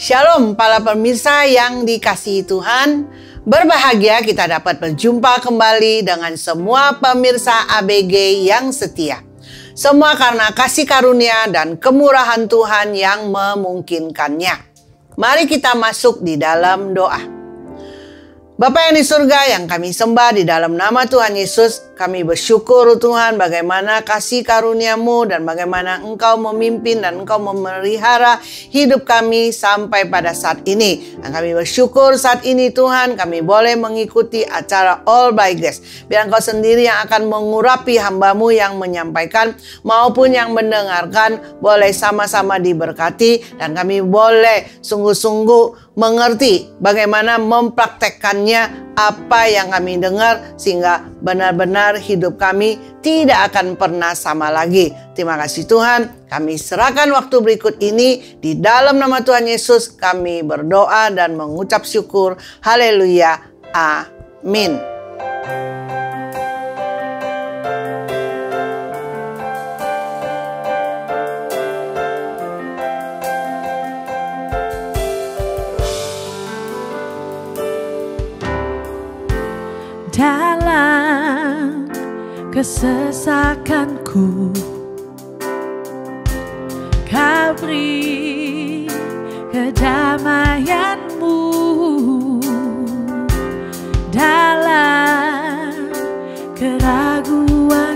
Shalom para pemirsa yang dikasihi Tuhan. Berbahagia kita dapat berjumpa kembali dengan semua pemirsa ABG yang setia. Semua karena kasih karunia dan kemurahan Tuhan yang memungkinkannya. Mari kita masuk di dalam doa. Bapa yang di surga yang kami sembah, di dalam nama Tuhan Yesus, kami bersyukur Tuhan bagaimana kasih karunia-Mu dan bagaimana Engkau memimpin dan Engkau memelihara hidup kami sampai pada saat ini. Dan kami bersyukur saat ini Tuhan kami boleh mengikuti acara All by Grace. Biar Engkau sendiri yang akan mengurapi hamba-Mu yang menyampaikan maupun yang mendengarkan boleh sama-sama diberkati dan kami boleh sungguh-sungguh mengerti bagaimana mempraktekkannya apa yang kami dengar sehingga benar-benar hidup kami tidak akan pernah sama lagi. Terima kasih Tuhan, kami serahkan waktu berikut ini di dalam nama Tuhan Yesus kami berdoa dan mengucap syukur. Haleluya. Amin. Dalam kesesakanku, Kau beri kedamaian-Mu. Dalam keraguan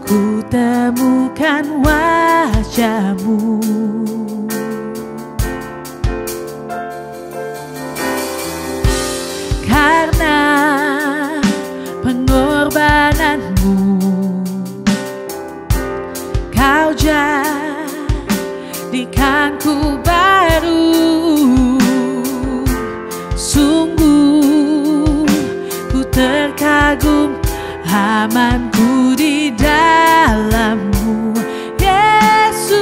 ku temukan wajah-Mu. Karena pengorbanan-Mu, Kau jadikanku baru. Sungguh ku terkagum amanku di dalam-Mu. Yesus,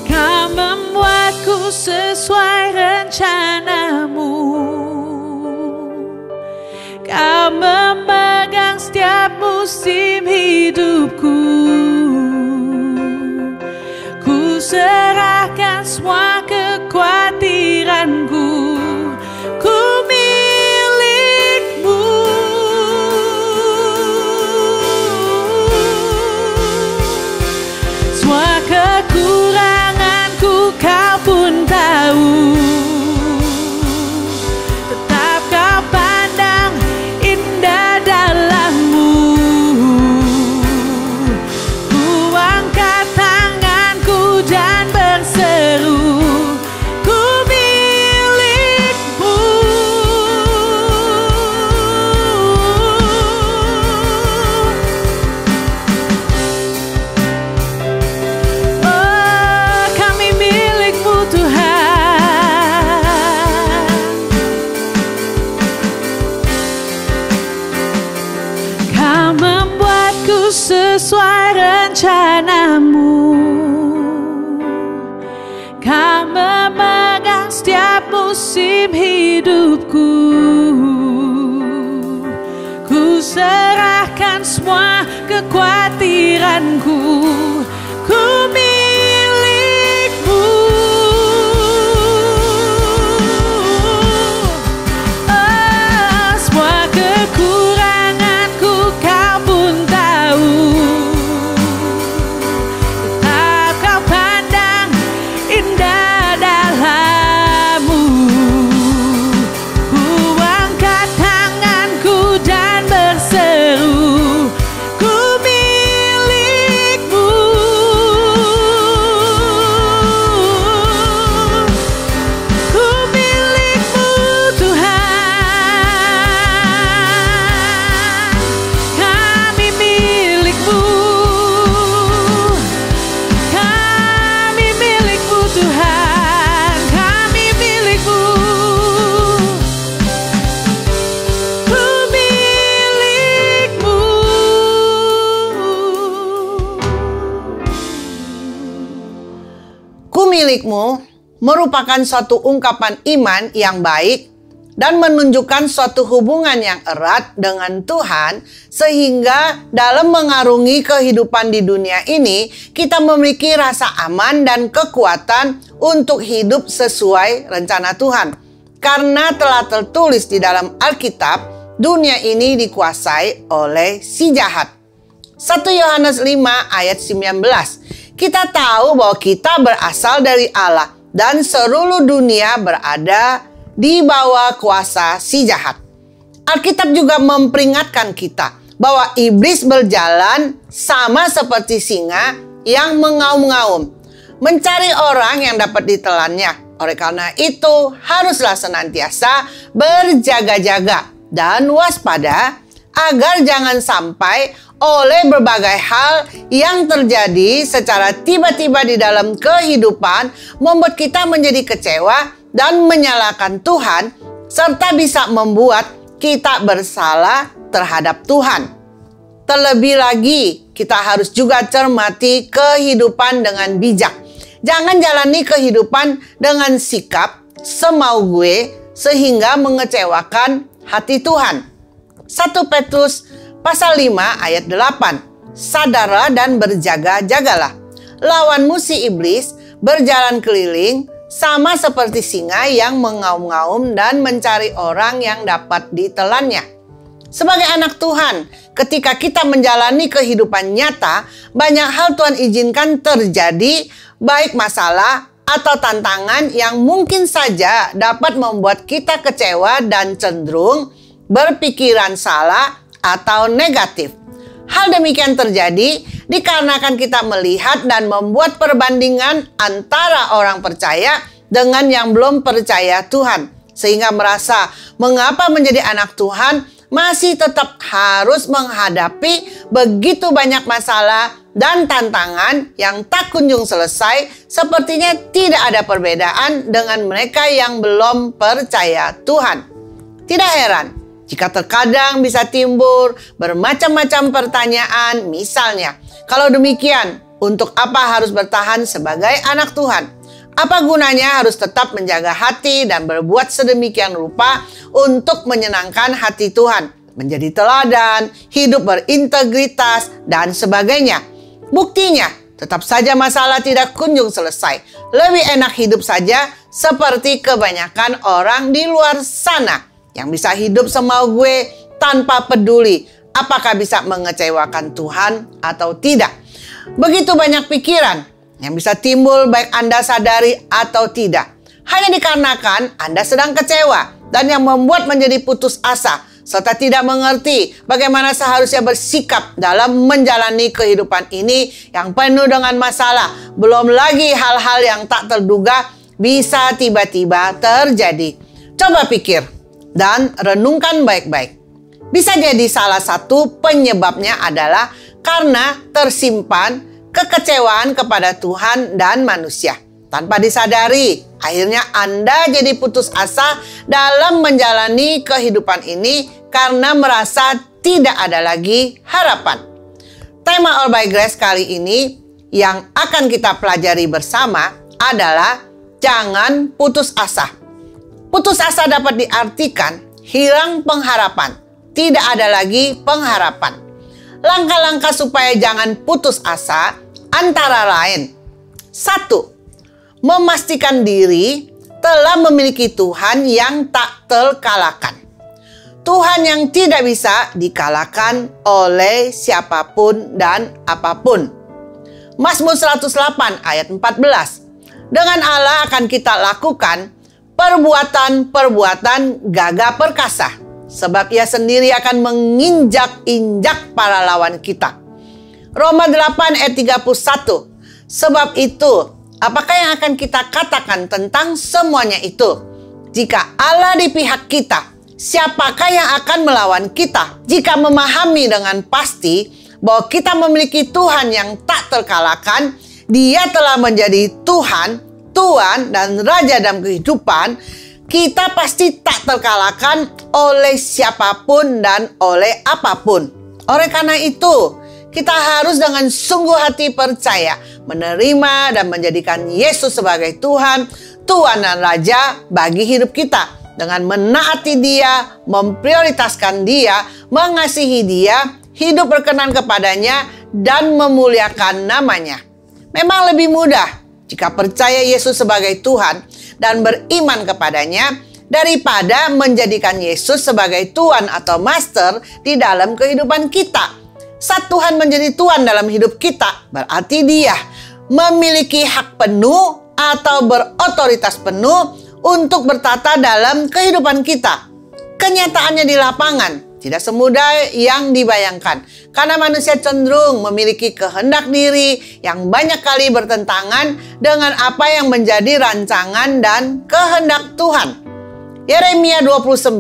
Kau membuatku sesuai rencana-Mu. Kau memegang setiap musim hidupku. Ku serahkan semua kekhawatiranku. Ku milik-Mu. Semua kekuranganku Kau pun tahu. Tetap Kau pandang indah dalam-Mu. Ku angkat tanganku dan berseru, ku milik-Mu. Oh, kami milik-Mu Tuhan. Kau membuatku sesuai rencana-Mu. Kau memegang setiap musim hidupku. Ku serahkan semua kekhawatiranku. Ku milik-Mu. Oh, semua kekuranganku Kau pun tahu. Tetap Kau pandang indah dalam-Mu. Ku angkat tanganku dan berseru, ku milik-Mu. Ku milik-Mu Tuhan. Kami milik-Mu. Kami milik-Mu Tuhan. Kami milik-Mu. Ku milik-Mu. Ku milik-Mu merupakan suatu ungkapan iman yang baik dan menunjukkan suatu hubungan yang erat dengan Tuhan, sehingga dalam mengarungi kehidupan di dunia ini, kita memiliki rasa aman dan kekuatan untuk hidup sesuai rencana Tuhan. Karena telah tertulis di dalam Alkitab, dunia ini dikuasai oleh si jahat. 1 Yohanes 5 ayat 19. Kita tahu bahwa kita berasal dari Allah dan seluruh dunia berada di bawah kuasa si jahat. Alkitab juga memperingatkan kita bahwa iblis berjalan sama seperti singa yang mengaum-ngaum, mencari orang yang dapat ditelannya. Oleh karena itu, haruslah senantiasa berjaga-jaga dan waspada agar jangan sampai oleh berbagai hal yang terjadi secara tiba-tiba di dalam kehidupan membuat kita menjadi kecewa dan menyalahkan Tuhan, serta bisa membuat kita bersalah terhadap Tuhan. Terlebih lagi, kita harus juga cermati kehidupan dengan bijak. Jangan jalani kehidupan dengan sikap semau gue sehingga mengecewakan hati Tuhan. 1 Petrus pasal 5 ayat 8. Sadarlah dan berjaga-jagalah. Lawanmu si iblis berjalan keliling sama seperti singa yang mengaum-ngaum dan mencari orang yang dapat ditelannya. Sebagai anak Tuhan, ketika kita menjalani kehidupan nyata, banyak hal Tuhan izinkan terjadi, baik masalah atau tantangan yang mungkin saja dapat membuat kita kecewa dan cenderung berpikiran salah atau negatif. Hal demikian terjadi dikarenakan kita melihat dan membuat perbandingan antara orang percaya dengan yang belum percaya Tuhan, sehingga merasa mengapa menjadi anak Tuhan masih tetap harus menghadapi begitu banyak masalah dan tantangan yang tak kunjung selesai. Sepertinya tidak ada perbedaan dengan mereka yang belum percaya Tuhan. Tidak heran jika terkadang bisa timbul bermacam-macam pertanyaan, misalnya, kalau demikian, untuk apa harus bertahan sebagai anak Tuhan? Apa gunanya harus tetap menjaga hati dan berbuat sedemikian rupa untuk menyenangkan hati Tuhan, menjadi teladan, hidup berintegritas, dan sebagainya? Buktinya, tetap saja masalah tidak kunjung selesai. Lebih enak hidup saja seperti kebanyakan orang di luar sana yang bisa hidup semau gue tanpa peduli apakah bisa mengecewakan Tuhan atau tidak. Begitu banyak pikiran yang bisa timbul baik Anda sadari atau tidak, hanya dikarenakan Anda sedang kecewa dan yang membuat menjadi putus asa serta tidak mengerti bagaimana seharusnya bersikap dalam menjalani kehidupan ini yang penuh dengan masalah. Belum lagi hal-hal yang tak terduga bisa tiba-tiba terjadi. Coba pikir dan renungkan baik-baik. Bisa jadi salah satu penyebabnya adalah karena tersimpan kekecewaan kepada Tuhan dan manusia. Tanpa disadari, akhirnya Anda jadi putus asa dalam menjalani kehidupan ini karena merasa tidak ada lagi harapan. Tema All by Grace kali ini yang akan kita pelajari bersama adalah jangan putus asa. Putus asa dapat diartikan hilang pengharapan, tidak ada lagi pengharapan. Langkah-langkah supaya jangan putus asa antara lain: 1. Memastikan diri telah memiliki Tuhan yang tak terkalahkan. Tuhan yang tidak bisa dikalahkan oleh siapapun dan apapun. Mazmur 108 ayat 14. Dengan Allah akan kita lakukan perbuatan-perbuatan gagah perkasa, sebab Ia sendiri akan menginjak-injak para lawan kita. Roma 8 ayat 31. Sebab itu, apakah yang akan kita katakan tentang semuanya itu? Jika Allah di pihak kita, siapakah yang akan melawan kita? Jika memahami dengan pasti bahwa kita memiliki Tuhan yang tak terkalahkan, Dia telah menjadi Tuhan, Tuhan dan Raja dalam kehidupan, kita pasti tak terkalahkan oleh siapapun dan oleh apapun. Oleh karena itu, kita harus dengan sungguh hati percaya, menerima dan menjadikan Yesus sebagai Tuhan, Tuhan dan Raja bagi hidup kita. dengan menaati Dia, memprioritaskan Dia, mengasihi Dia, hidup berkenan kepadanya, dan memuliakan nama-Nya. Memang lebih mudah jika percaya Yesus sebagai Tuhan dan beriman kepadanya daripada menjadikan Yesus sebagai Tuhan atau Master di dalam kehidupan kita. Saat Tuhan menjadi Tuhan dalam hidup kita, berarti Dia memiliki hak penuh atau berotoritas penuh untuk bertata dalam kehidupan kita. Kenyataannya di lapangan tidak semudah yang dibayangkan, karena manusia cenderung memiliki kehendak diri yang banyak kali bertentangan dengan apa yang menjadi rancangan dan kehendak Tuhan. Yeremia 29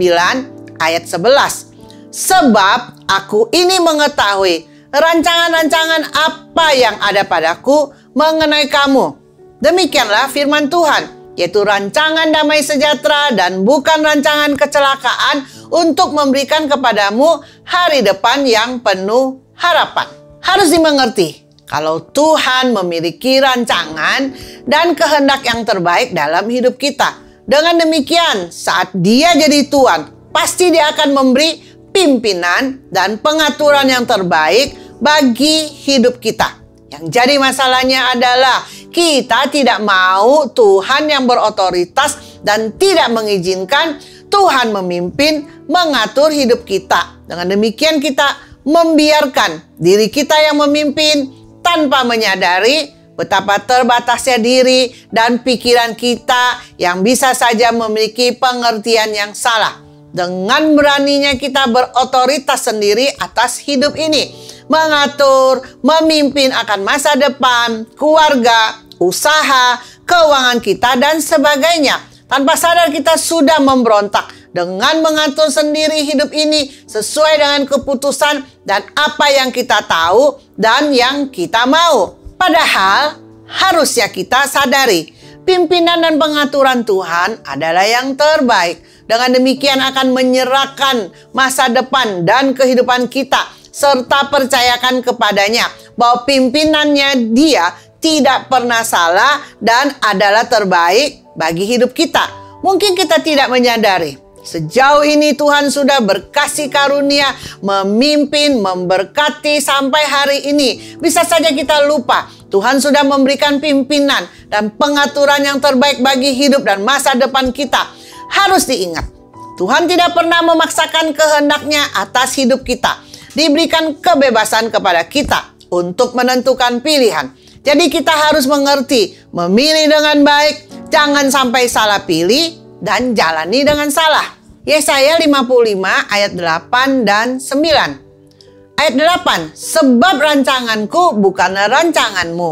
ayat 11. Sebab aku ini mengetahui rancangan-rancangan apa yang ada padaku mengenai kamu. Demikianlah firman Tuhan, yaitu rancangan damai sejahtera dan bukan rancangan kecelakaan, untuk memberikan kepadamu hari depan yang penuh harapan. Harus dimengerti, kalau Tuhan memiliki rancangan dan kehendak yang terbaik dalam hidup kita. Dengan demikian, saat Dia jadi Tuhan, pasti Dia akan memberi pimpinan dan pengaturan yang terbaik bagi hidup kita. Yang jadi masalahnya adalah kita tidak mau Tuhan yang berotoritas dan tidak mengizinkan Tuhan memimpin, mengatur hidup kita. Dengan demikian kita membiarkan diri kita yang memimpin tanpa menyadari betapa terbatasnya diri dan pikiran kita yang bisa saja memiliki pengertian yang salah. Dengan beraninya kita berotoritas sendiri atas hidup ini, mengatur, memimpin akan masa depan, keluarga, usaha, keuangan kita, dan sebagainya. Tanpa sadar kita sudah memberontak dengan mengatur sendiri hidup ini sesuai dengan keputusan dan apa yang kita tahu dan yang kita mau. Padahal harusnya kita sadari pimpinan dan pengaturan Tuhan adalah yang terbaik. Dengan demikian akan menyerahkan masa depan dan kehidupan kita, serta percayakan kepadanya bahwa pimpinannya Dia tidak pernah salah dan adalah terbaik bagi hidup kita. Mungkin kita tidak menyadari, sejauh ini Tuhan sudah berkasih karunia, memimpin, memberkati sampai hari ini. Bisa saja kita lupa, Tuhan sudah memberikan pimpinan dan pengaturan yang terbaik bagi hidup dan masa depan kita. Harus diingat, Tuhan tidak pernah memaksakan kehendak-Nya atas hidup kita. Diberikan kebebasan kepada kita untuk menentukan pilihan. Jadi kita harus mengerti, memilih dengan baik, jangan sampai salah pilih, dan jalani dengan salah. Yesaya 55 ayat 8 dan 9. Ayat 8, sebab rancanganku bukanlah rancanganmu,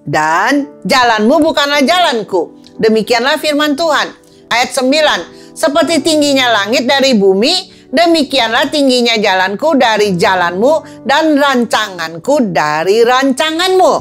dan jalanmu bukanlah jalanku. Demikianlah firman Tuhan. Ayat 9, seperti tingginya langit dari bumi, demikianlah tingginya jalanku dari jalanmu dan rancanganku dari rancanganmu.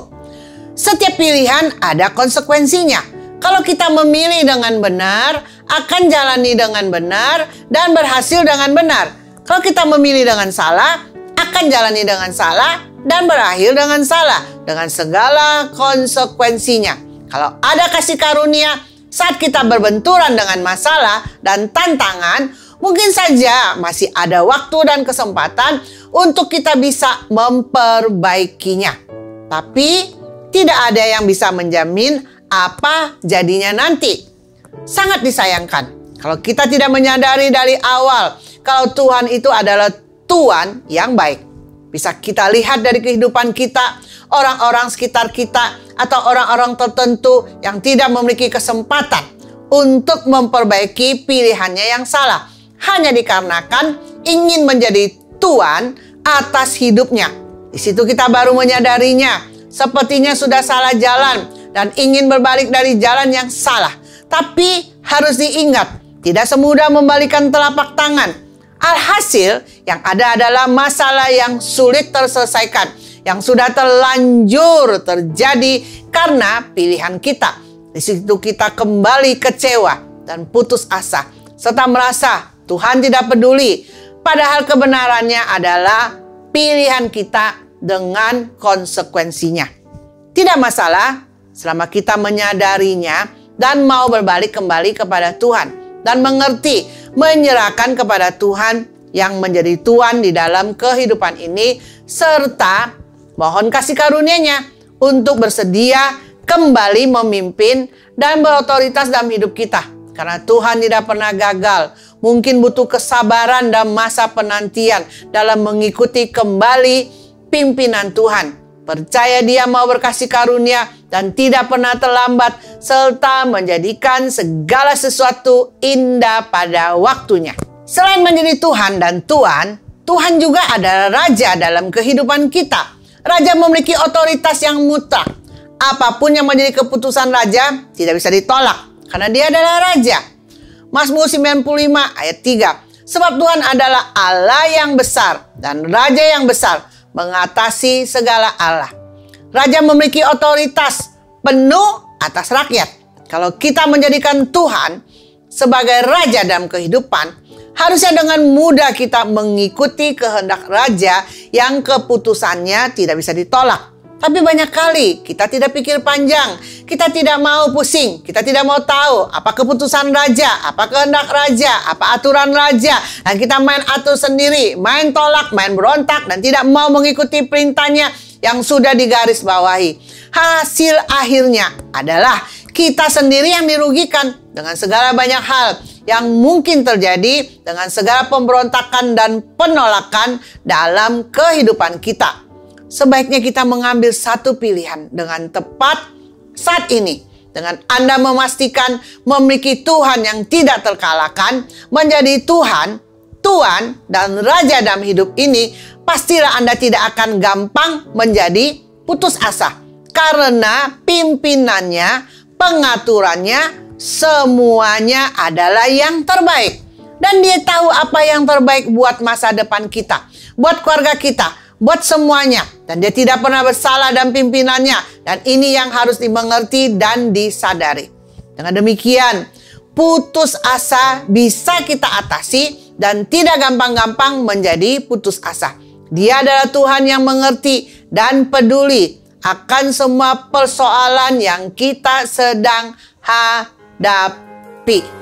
Setiap pilihan ada konsekuensinya. Kalau kita memilih dengan benar, akan jalani dengan benar dan berhasil dengan benar. Kalau kita memilih dengan salah, akan jalani dengan salah dan berakhir dengan salah, dengan segala konsekuensinya. Kalau ada kasih karunia, saat kita berbenturan dengan masalah dan tantangan, mungkin saja masih ada waktu dan kesempatan untuk kita bisa memperbaikinya. Tapi tidak ada yang bisa menjamin apa jadinya nanti. Sangat disayangkan kalau kita tidak menyadari dari awal kalau Tuhan itu adalah Tuhan yang baik. Bisa kita lihat dari kehidupan kita, orang-orang sekitar kita, atau orang-orang tertentu yang tidak memiliki kesempatan untuk memperbaiki pilihannya yang salah, hanya dikarenakan ingin menjadi Tuhan atas hidupnya. Di situ kita baru menyadarinya, sepertinya sudah salah jalan dan ingin berbalik dari jalan yang salah. Tapi harus diingat, tidak semudah membalikan telapak tangan. Alhasil yang ada adalah masalah yang sulit terselesaikan, yang sudah terlanjur terjadi karena pilihan kita. Di situ kita kembali kecewa dan putus asa, serta merasa Tuhan tidak peduli. Padahal kebenarannya adalah pilihan kita dengan konsekuensinya. Tidak masalah selama kita menyadarinya dan mau berbalik kembali kepada Tuhan. dan mengerti, menyerahkan kepada Tuhan yang menjadi Tuhan di dalam kehidupan ini, serta mohon kasih karunia-Nya untuk bersedia kembali memimpin dan berotoritas dalam hidup kita. Karena Tuhan tidak pernah gagal. Mungkin butuh kesabaran dan masa penantian dalam mengikuti kembali pimpinan Tuhan. Percaya Dia mau berkasih karunia dan tidak pernah terlambat, serta menjadikan segala sesuatu indah pada waktunya. Selain menjadi Tuhan dan Tuan, Tuhan juga adalah Raja dalam kehidupan kita. Raja memiliki otoritas yang mutlak. Apapun yang menjadi keputusan Raja tidak bisa ditolak, karena Dia adalah Raja. Mazmur 95 ayat 3. Sebab Tuhan adalah Allah yang besar dan Raja yang besar, mengatasi segala Allah. Raja memiliki otoritas penuh atas rakyat. Kalau kita menjadikan Tuhan sebagai Raja dalam kehidupan, harusnya dengan mudah kita mengikuti kehendak Raja yang keputusannya tidak bisa ditolak. Tapi banyak kali kita tidak pikir panjang, kita tidak mau pusing, kita tidak mau tahu apa keputusan Raja, apa kehendak Raja, apa aturan Raja. Dan kita main atur sendiri, main tolak, main berontak, dan tidak mau mengikuti perintahnya yang sudah digaris bawahi. Hasil akhirnya adalah kita sendiri yang dirugikan dengan segala banyak hal yang mungkin terjadi dengan segala pemberontakan dan penolakan dalam kehidupan kita. Sebaiknya kita mengambil satu pilihan dengan tepat saat ini. Dengan Anda memastikan memiliki Tuhan yang tidak terkalahkan, menjadi Tuhan, Tuan, dan Raja dalam hidup ini, pastilah Anda tidak akan gampang menjadi putus asa. Karena pimpinannya, pengaturannya, semuanya adalah yang terbaik. Dan Dia tahu apa yang terbaik buat masa depan kita, buat keluarga kita, buat semuanya. Dan Dia tidak pernah bersalah dalam pimpinannya. Dan ini yang harus dimengerti dan disadari. Dengan demikian, putus asa bisa kita atasi dan tidak gampang-gampang menjadi putus asa. Dia adalah Tuhan yang mengerti dan peduli akan semua persoalan yang kita sedang hadapi.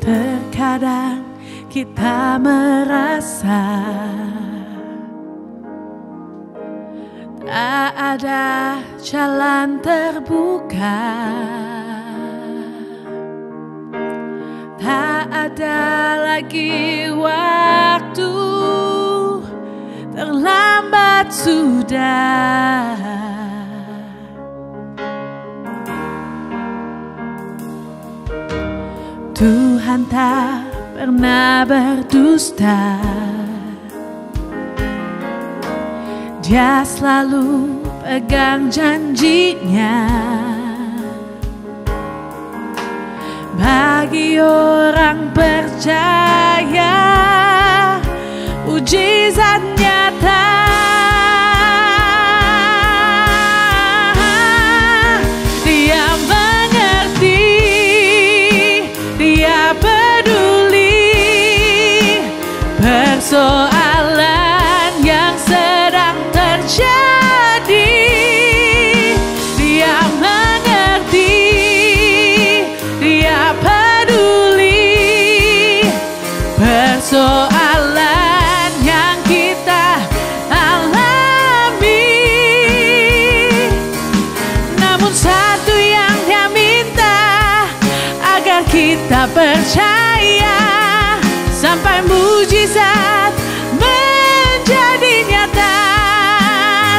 Terkadang kita merasa tak ada jalan terbuka, tak ada lagi waktu, terlambat sudah. Tuhan tak pernah berdusta. Dia selalu pegang janjinya. Bagi orang percaya, mujizat nyata. Dia mengerti, Dia peduli persoalan yang sedang terjadi. Dia mengerti, Dia peduli persoalan yang kita alami. Namun satu yang Dia minta, agar kita percaya sampai mujizat menjadi nyata.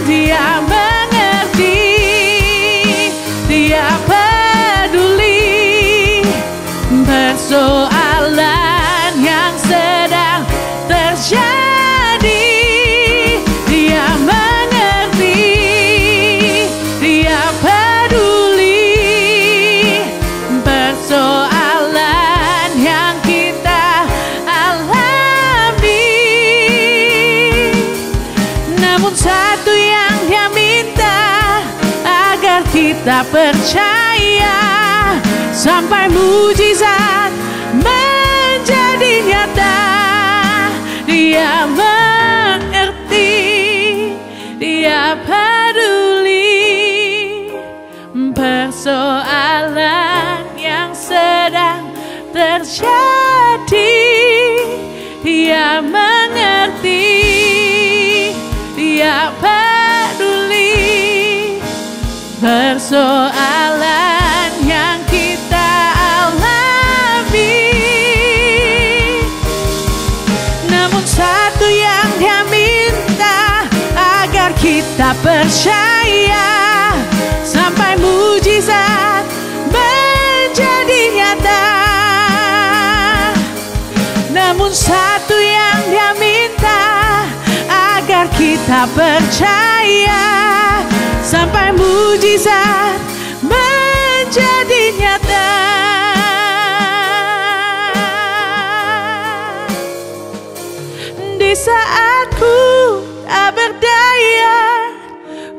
Dia mengerti, Dia peduli persoalan yang sedang terjadi. Dia mengerti, Dia peduli persoalan yang kita alami. Namun satu yang Dia minta, agar kita percaya sampai mujizat menjadi nyata. Dia persoalan yang kita alami. Namun satu yang Dia minta, agar kita percaya sampai mujizat menjadi nyata. Namun satu yang Dia minta, agar kita percaya sampai mujizat menjadi nyata. Di saat ku tak berdaya,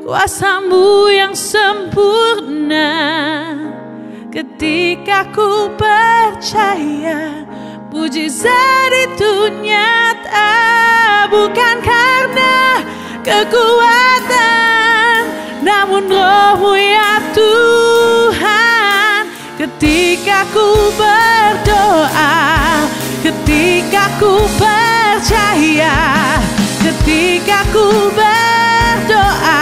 kuasa-Mu yang sempurna. Ketika ku percaya, mujizat itu nyata. Bukan karena kekuatan, namun Roh-Mu ya Tuhan. Ketika ku berdoa, ketika ku percaya, ketika ku berdoa,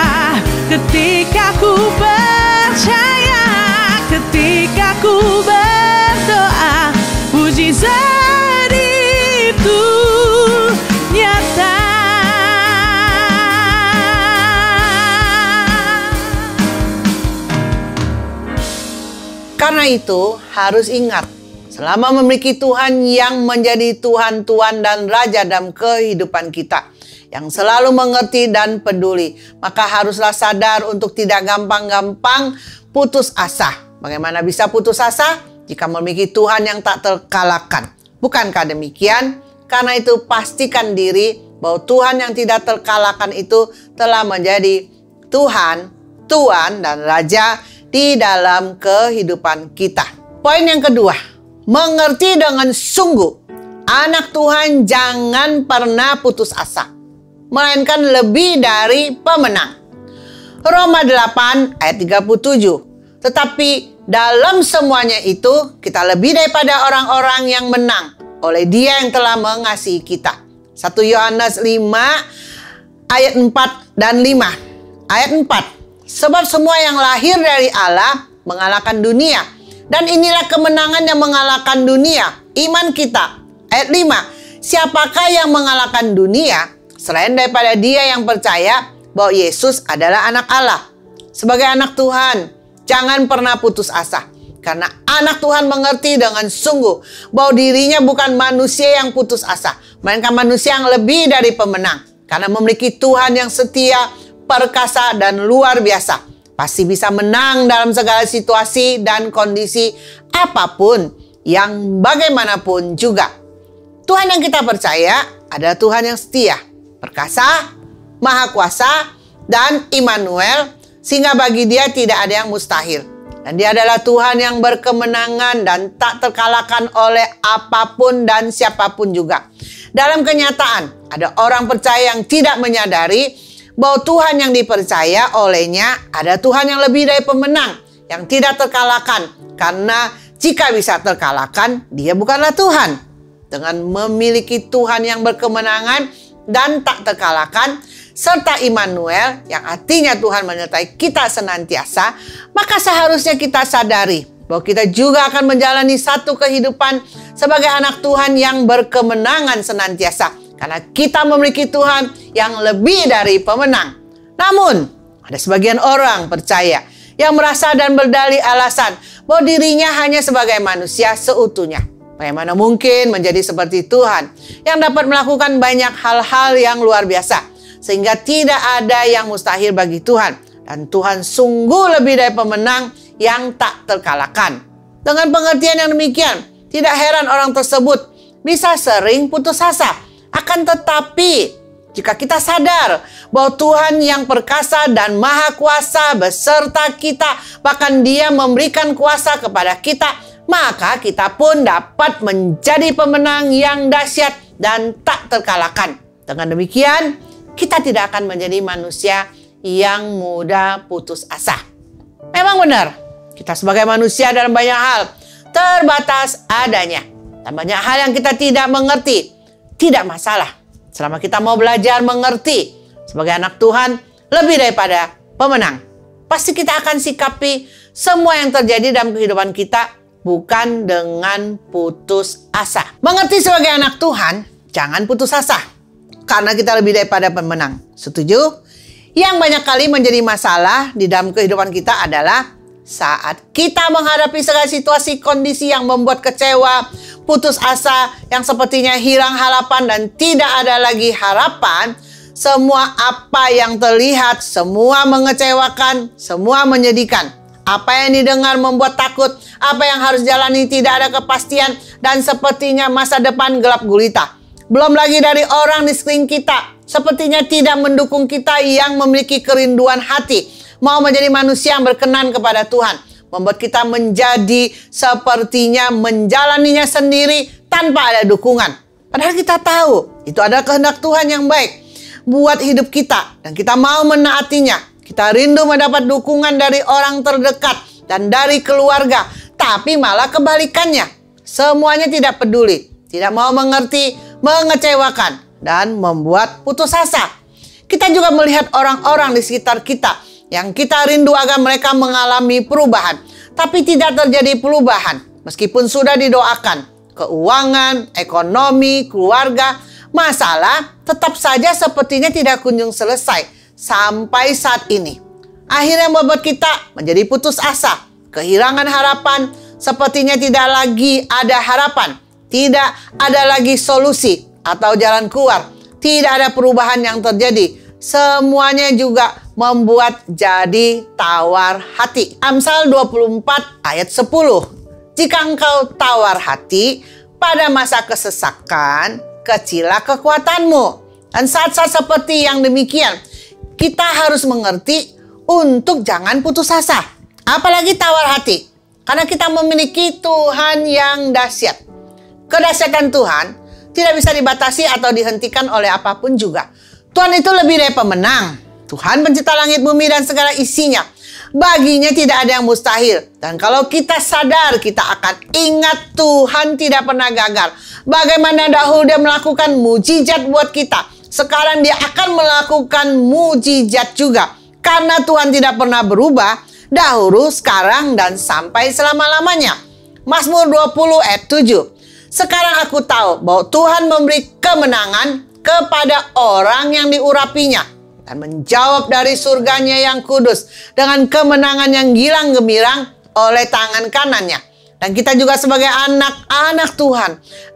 ketika ku percaya, ketika ku berdoa, mujizat itu nyata. Karena itu harus ingat, selama memiliki Tuhan yang menjadi Tuhan-Tuhan dan Raja dalam kehidupan kita, yang selalu mengerti dan peduli, maka haruslah sadar untuk tidak gampang-gampang putus asa. Bagaimana bisa putus asa jika memiliki Tuhan yang tak terkalahkan? Bukankah demikian? Karena itu pastikan diri bahwa Tuhan yang tidak terkalahkan itu telah menjadi Tuhan, Tuan dan Raja di dalam kehidupan kita. Poin yang kedua, mengerti dengan sungguh. Anak Tuhan jangan pernah putus asa, melainkan lebih dari pemenang. Roma 8 ayat 37. Tetapi dalam semuanya itu kita lebih daripada orang-orang yang menang oleh Dia yang telah mengasihi kita. 1 Yohanes 5 ayat 4 dan 5. Ayat 4. Sebab semua yang lahir dari Allah mengalahkan dunia. Dan inilah kemenangan yang mengalahkan dunia, iman kita. Ayat 5. Siapakah yang mengalahkan dunia selain daripada dia yang percaya bahwa Yesus adalah anak Allah? Sebagai anak Tuhan, jangan pernah putus asa. Karena anak Tuhan mengerti dengan sungguh bahwa dirinya bukan manusia yang putus asa, melainkan manusia yang lebih dari pemenang. Karena memiliki Tuhan yang setia, perkasa, dan luar biasa. Pasti bisa menang dalam segala situasi dan kondisi apapun yang bagaimanapun juga. Tuhan yang kita percaya adalah Tuhan yang setia, perkasa, maha kuasa, dan Immanuel, sehingga bagi Dia tidak ada yang mustahil. Dan Dia adalah Tuhan yang berkemenangan dan tak terkalahkan oleh apapun dan siapapun juga. Dalam kenyataan, ada orang percaya yang tidak menyadari bahwa Tuhan yang dipercaya olehnya ada Tuhan yang lebih dari pemenang, yang tidak terkalahkan. Karena jika bisa terkalahkan, Dia bukanlah Tuhan. Dengan memiliki Tuhan yang berkemenangan dan tak terkalahkan, serta Immanuel yang artinya Tuhan menyertai kita senantiasa, maka seharusnya kita sadari bahwa kita juga akan menjalani satu kehidupan sebagai anak Tuhan yang berkemenangan senantiasa. Karena kita memiliki Tuhan yang lebih dari pemenang. Namun, ada sebagian orang percaya yang merasa dan berdalih alasan bahwa dirinya hanya sebagai manusia seutuhnya. Bagaimana mungkin menjadi seperti Tuhan yang dapat melakukan banyak hal-hal yang luar biasa, sehingga tidak ada yang mustahil bagi Tuhan. Dan Tuhan sungguh lebih dari pemenang yang tak terkalahkan. Dengan pengertian yang demikian, tidak heran orang tersebut bisa sering putus asa. Akan tetapi, jika kita sadar bahwa Tuhan yang perkasa dan maha kuasa beserta kita, bahkan Dia memberikan kuasa kepada kita, maka kita pun dapat menjadi pemenang yang dahsyat dan tak terkalahkan. Dengan demikian, kita tidak akan menjadi manusia yang mudah putus asa. Memang benar, kita sebagai manusia dalam banyak hal terbatas adanya. Dan banyak hal yang kita tidak mengerti. Tidak masalah, selama kita mau belajar mengerti sebagai anak Tuhan lebih daripada pemenang. pasti kita akan sikapi semua yang terjadi dalam kehidupan kita bukan dengan putus asa. Mengerti sebagai anak Tuhan, jangan putus asa. Karena kita lebih daripada pemenang. Setuju? Yang banyak kali menjadi masalah di dalam kehidupan kita adalah saat kita menghadapi segala situasi kondisi yang membuat kecewa, putus asa, yang sepertinya hilang harapan dan tidak ada lagi harapan. Semua apa yang terlihat, semua mengecewakan, semua menyedihkan. Apa yang didengar membuat takut, apa yang harus jalani tidak ada kepastian, dan sepertinya masa depan gelap gulita. Belum lagi dari orang di sekeliling kita, sepertinya tidak mendukung kita yang memiliki kerinduan hati, mau menjadi manusia yang berkenan kepada Tuhan. Membuat kita menjadi sepertinya menjalaninya sendiri tanpa ada dukungan. Padahal kita tahu, itu adalah kehendak Tuhan yang baik buat hidup kita, dan kita mau menaatinya. Kita rindu mendapat dukungan dari orang terdekat dan dari keluarga, tapi malah kebalikannya. Semuanya tidak peduli, tidak mau mengerti, mengecewakan, dan membuat putus asa. Kita juga melihat orang-orang di sekitar kita yang kita rindu agar mereka mengalami perubahan, tapi tidak terjadi perubahan meskipun sudah didoakan. Keuangan, ekonomi, keluarga, masalah tetap saja sepertinya tidak kunjung selesai sampai saat ini. Akhirnya membuat kita menjadi putus asa, kehilangan harapan, sepertinya tidak lagi ada harapan, tidak ada lagi solusi atau jalan keluar, tidak ada perubahan yang terjadi. Semuanya juga membuat jadi tawar hati. Amsal 24 ayat 10. Jika engkau tawar hati pada masa kesesakan, kecilah kekuatanmu. Dan saat-saat seperti yang demikian, kita harus mengerti untuk jangan putus asa. Apalagi tawar hati. Karena kita memiliki Tuhan yang dahsyat. Kedahsyatan Tuhan tidak bisa dibatasi atau dihentikan oleh apapun juga. Tuhan itu lebih dari pemenang. Tuhan pencipta langit, bumi, dan segala isinya. Baginya tidak ada yang mustahil. Dan kalau kita sadar, kita akan ingat Tuhan tidak pernah gagal. Bagaimana dahulu dia melakukan mujizat buat kita, sekarang dia akan melakukan mujizat juga. Karena Tuhan tidak pernah berubah, dahulu, sekarang, dan sampai selama-lamanya. Mazmur 20 ayat 7. Sekarang aku tahu bahwa Tuhan memberi kemenangan kepada orang yang diurapinya, dan menjawab dari surganya yang kudus dengan kemenangan yang gilang gemilang oleh tangan kanannya. Dan kita juga sebagai anak-anak Tuhan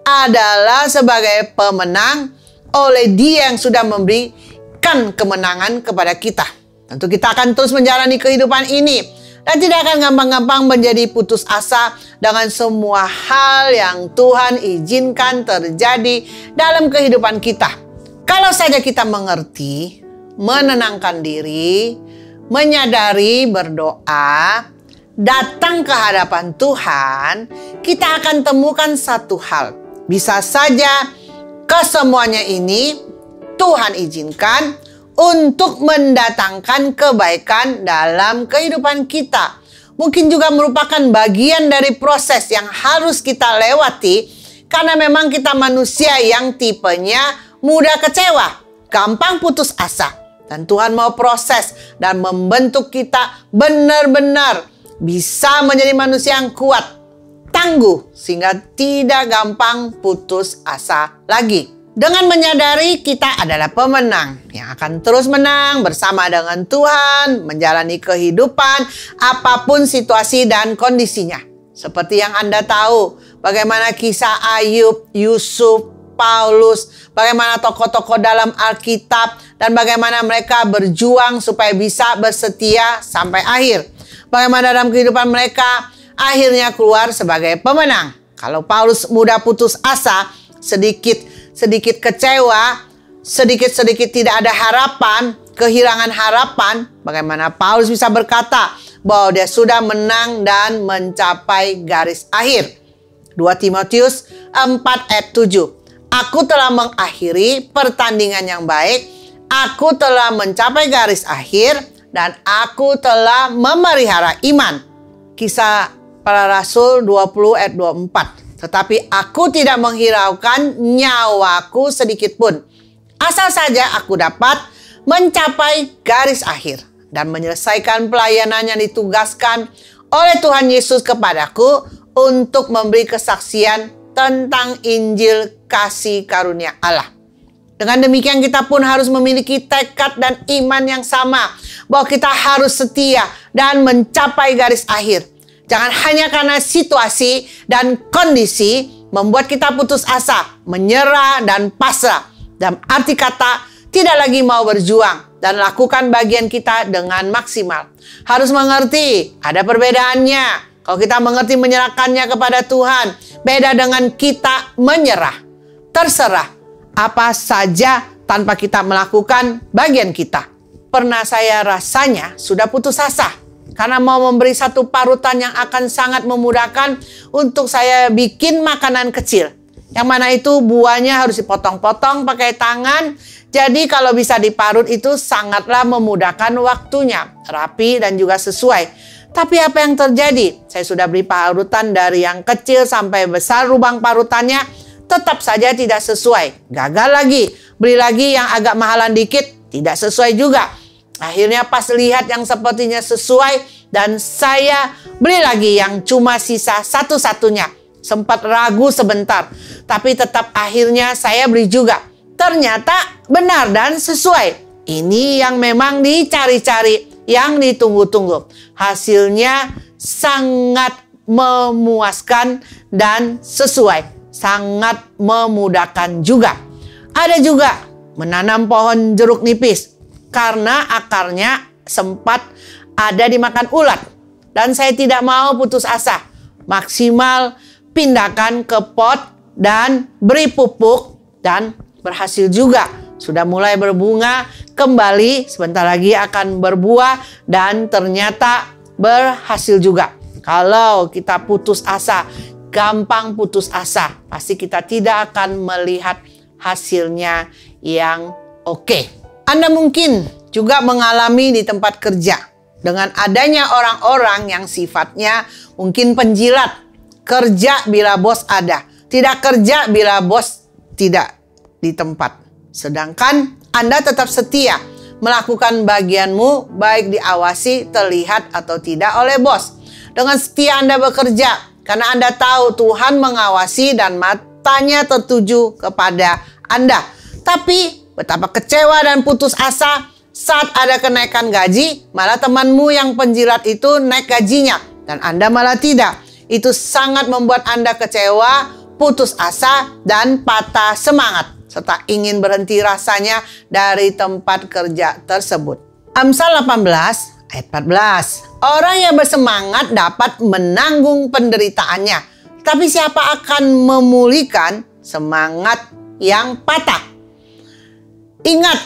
adalah sebagai pemenang oleh Dia yang sudah memberikan kemenangan kepada kita. Tentu kita akan terus menjalani kehidupan ini dan tidak akan gampang-gampang menjadi putus asa dengan semua hal yang Tuhan izinkan terjadi dalam kehidupan kita. Kalau saja kita mengerti, menenangkan diri, menyadari, berdoa, datang ke hadapan Tuhan, kita akan temukan satu hal. Bisa saja kesemuanya ini Tuhan izinkan untuk mendatangkan kebaikan dalam kehidupan kita. Mungkin juga merupakan bagian dari proses yang harus kita lewati, karena memang kita manusia yang tipenya mudah kecewa, gampang putus asa. Dan Tuhan mau proses dan membentuk kita benar-benar bisa menjadi manusia yang kuat, tangguh, sehingga tidak gampang putus asa lagi. Dengan menyadari kita adalah pemenang yang akan terus menang bersama dengan Tuhan, menjalani kehidupan apapun situasi dan kondisinya. Seperti yang Anda tahu, bagaimana kisah Ayub, Yusuf, Paulus, bagaimana tokoh-tokoh dalam Alkitab, dan bagaimana mereka berjuang supaya bisa bersetia sampai akhir. Bagaimana dalam kehidupan mereka akhirnya keluar sebagai pemenang. Kalau Paulus mudah putus asa, sedikit kecewa, sedikit tidak ada harapan, kehilangan harapan, bagaimana Paulus bisa berkata bahwa dia sudah menang dan mencapai garis akhir. 2 Timotius 4 ayat 7. Aku telah mengakhiri pertandingan yang baik, aku telah mencapai garis akhir, dan aku telah memelihara iman. Kisah Para Rasul 20 ayat 24. Tetapi aku tidak menghiraukan nyawaku sedikit pun, asal saja aku dapat mencapai garis akhir dan menyelesaikan pelayanan yang ditugaskan oleh Tuhan Yesus kepadaku untuk memberi kesaksian tentang Injil kasih karunia Allah. Dengan demikian kita pun harus memiliki tekad dan iman yang sama bahwa kita harus setia dan mencapai garis akhir. Jangan hanya karena situasi dan kondisi membuat kita putus asa, menyerah dan pasrah. Dalam arti kata, tidak lagi mau berjuang dan lakukan bagian kita dengan maksimal. Harus mengerti, ada perbedaannya. Kalau kita mengerti menyerahkannya kepada Tuhan, beda dengan kita menyerah. Terserah apa saja tanpa kita melakukan bagian kita. Pernah saya rasanya sudah putus asa karena mau memberi satu parutan yang akan sangat memudahkan untuk saya bikin makanan kecil. Yang mana itu buahnya harus dipotong-potong pakai tangan. Jadi kalau bisa diparut itu sangatlah memudahkan waktunya. Rapi dan juga sesuai. Tapi apa yang terjadi? Saya sudah beli parutan dari yang kecil sampai besar lubang parutannya. Tetap saja tidak sesuai. Gagal lagi. Beli lagi yang agak mahalan dikit. Tidak sesuai juga. Akhirnya pas lihat yang sepertinya sesuai dan saya beli lagi yang cuma sisa satu-satunya. Sempat ragu sebentar, tapi tetap akhirnya saya beli juga. Ternyata benar dan sesuai. Ini yang memang dicari-cari, yang ditunggu-tunggu. Hasilnya sangat memuaskan dan sesuai. Sangat memudahkan juga. Ada juga menanam pohon jeruk nipis. Karena akarnya sempat ada dimakan ulat. Dan saya tidak mau putus asa. Maksimal pindahkan ke pot dan beri pupuk. Dan berhasil juga. Sudah mulai berbunga kembali. Sebentar lagi akan berbuah. Dan ternyata berhasil juga. Kalau kita putus asa, gampang putus asa, pasti kita tidak akan melihat hasilnya yang oke. Anda mungkin juga mengalami di tempat kerja dengan adanya orang-orang yang sifatnya mungkin penjilat. Kerja bila bos ada, tidak kerja bila bos tidak di tempat. Sedangkan Anda tetap setia melakukan bagianmu, baik diawasi, terlihat atau tidak oleh bos. Dengan setia Anda bekerja karena Anda tahu Tuhan mengawasi dan matanya tertuju kepada Anda. Tapi betapa kecewa dan putus asa saat ada kenaikan gaji, malah temanmu yang penjilat itu naik gajinya dan Anda malah tidak. Itu sangat membuat Anda kecewa, putus asa, dan patah semangat serta ingin berhenti rasanya dari tempat kerja tersebut. Amsal 18 ayat 14. Orang yang bersemangat dapat menanggung penderitaannya, tapi siapa akan memulihkan semangat yang patah? Ingat,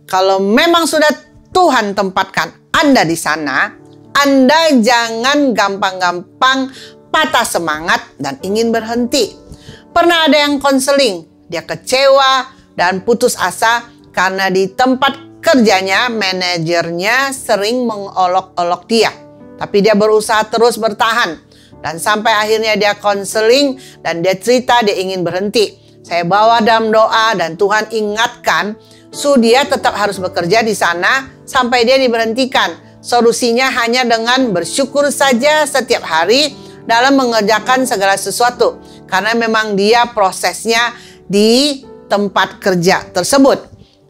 kalau memang sudah Tuhan tempatkan Anda di sana, Anda jangan gampang-gampang patah semangat dan ingin berhenti. Pernah ada yang konseling, dia kecewa dan putus asa karena di tempat kerjanya manajernya sering mengolok-olok dia. Tapi dia berusaha terus bertahan. Dan sampai akhirnya dia konseling dan dia cerita dia ingin berhenti. Saya bawa dalam doa dan Tuhan ingatkan, dia tetap harus bekerja di sana sampai dia diberhentikan. Solusinya hanya dengan bersyukur saja setiap hari dalam mengerjakan segala sesuatu. Karena memang dia prosesnya di tempat kerja tersebut.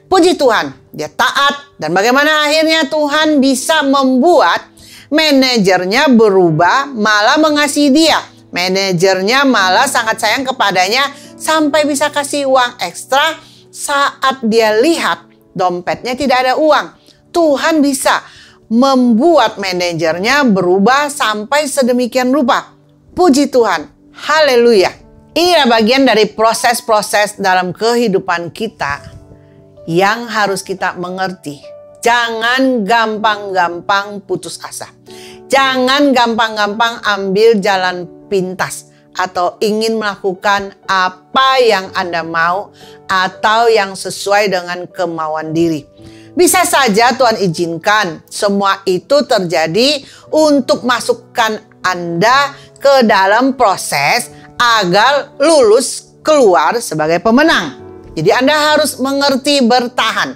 Puji Tuhan, dia taat. Dan bagaimana akhirnya Tuhan bisa membuat manajernya berubah, malah mengasihi dia. Manajernya malah sangat sayang kepadanya sampai bisa kasih uang ekstra saat dia lihat dompetnya tidak ada uang. Tuhan bisa membuat manajernya berubah sampai sedemikian rupa. Puji Tuhan. Haleluya. Inilah bagian dari proses-proses dalam kehidupan kita yang harus kita mengerti. Jangan gampang-gampang putus asa. Jangan gampang-gampang ambil jalan pintas atau ingin melakukan apa yang Anda mau atau yang sesuai dengan kemauan diri. Bisa saja Tuhan izinkan semua itu terjadi untuk masukkan Anda ke dalam proses agar lulus keluar sebagai pemenang. Jadi Anda harus mengerti bertahan,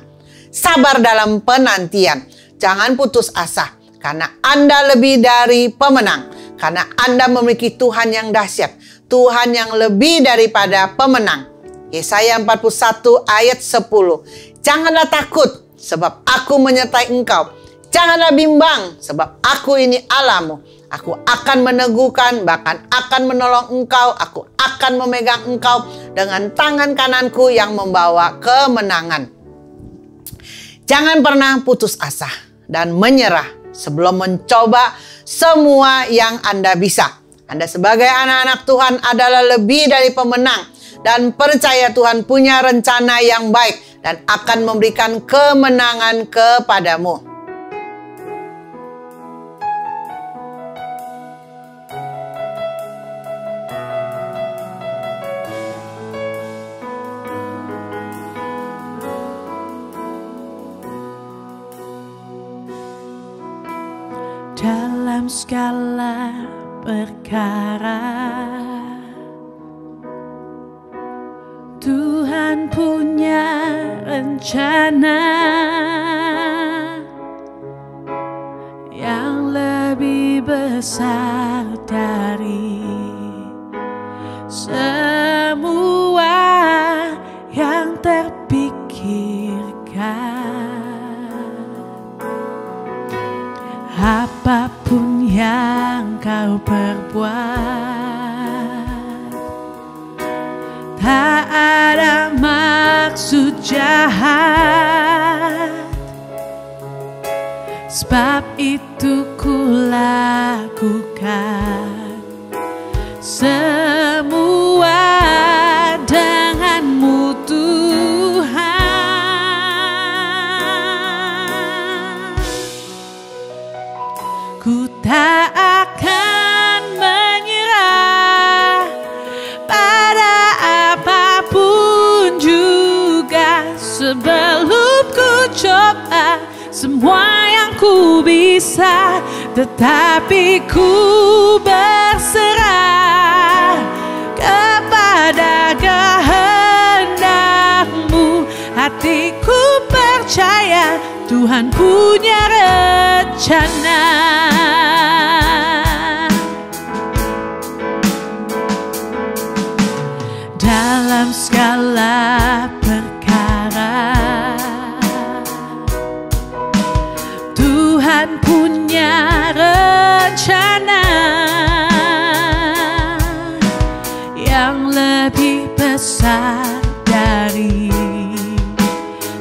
sabar dalam penantian. Jangan putus asa, karena Anda lebih dari pemenang. Karena Anda memiliki Tuhan yang dahsyat, Tuhan yang lebih daripada pemenang. Yesaya 41 ayat 10. Janganlah takut, sebab aku menyertai engkau. Janganlah bimbang, sebab aku ini Allahmu. Aku akan meneguhkan, bahkan akan menolong engkau. Aku akan memegang engkau dengan tangan kananku yang membawa kemenangan. Jangan pernah putus asa dan menyerah sebelum mencoba semua yang Anda bisa. Anda sebagai anak-anak Tuhan adalah lebih dari pemenang. Dan percaya Tuhan punya rencana yang baik dan akan memberikan kemenangan kepadamu. Dalam segala perkara Tuhan punya rencana yang lebih besar dari semua yang terpikirkan. Apapun yang kau perbuat, tak ada maksud jahat, sebab itu ku lakukan semua denganmu Tuhan. Ku tak akan menyerah pada apapun juga, sebelum ku coba semua yang ku bisa, tetapi ku berserah kepada kehendak-Mu. Hatiku percaya Tuhan punya rencana. Dalam segala perkara Tuhan punya rencana yang lebih besar dari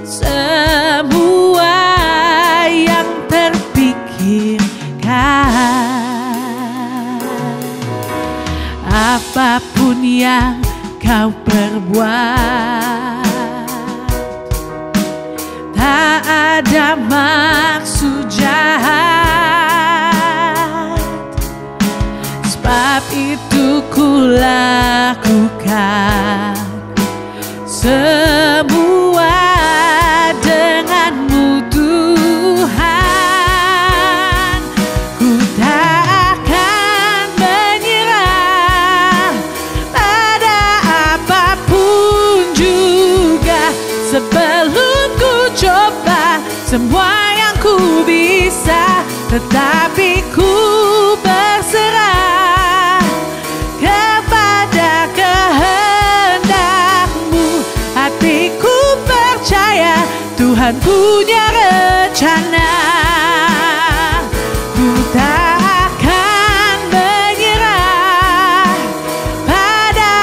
semua yang terpikirkan. Apapun yang kau perbuat, tak ada maksud jahat, sebab itu ku lakukan semua denganmu Tuhan. Ku tak akan menyerah pada apapun juga, sebelum ku coba semua yang ku bisa, tetapi ku berserah kepada kehendak-Mu. Hatiku percaya Tuhan punya rencana. Ku tak akan menyerah pada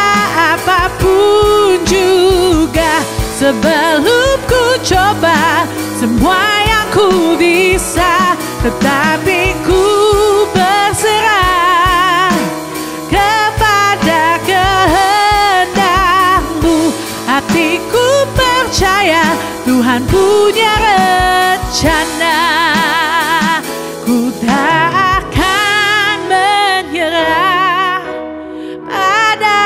apapun juga, sebelum ku coba semua yang ku bisa, tetapi ku berserah kepada kehendak-Mu. Hatiku percaya Tuhan punya rencana. Ku tak akan menyerah pada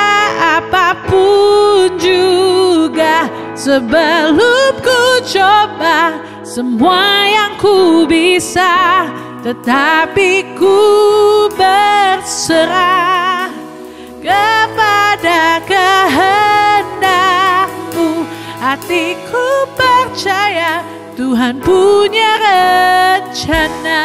apapun juga, sebelum ku coba semua yang ku bisa, tetapi ku berserah kepada kehendak-Mu. Hatiku percaya Tuhan punya rencana.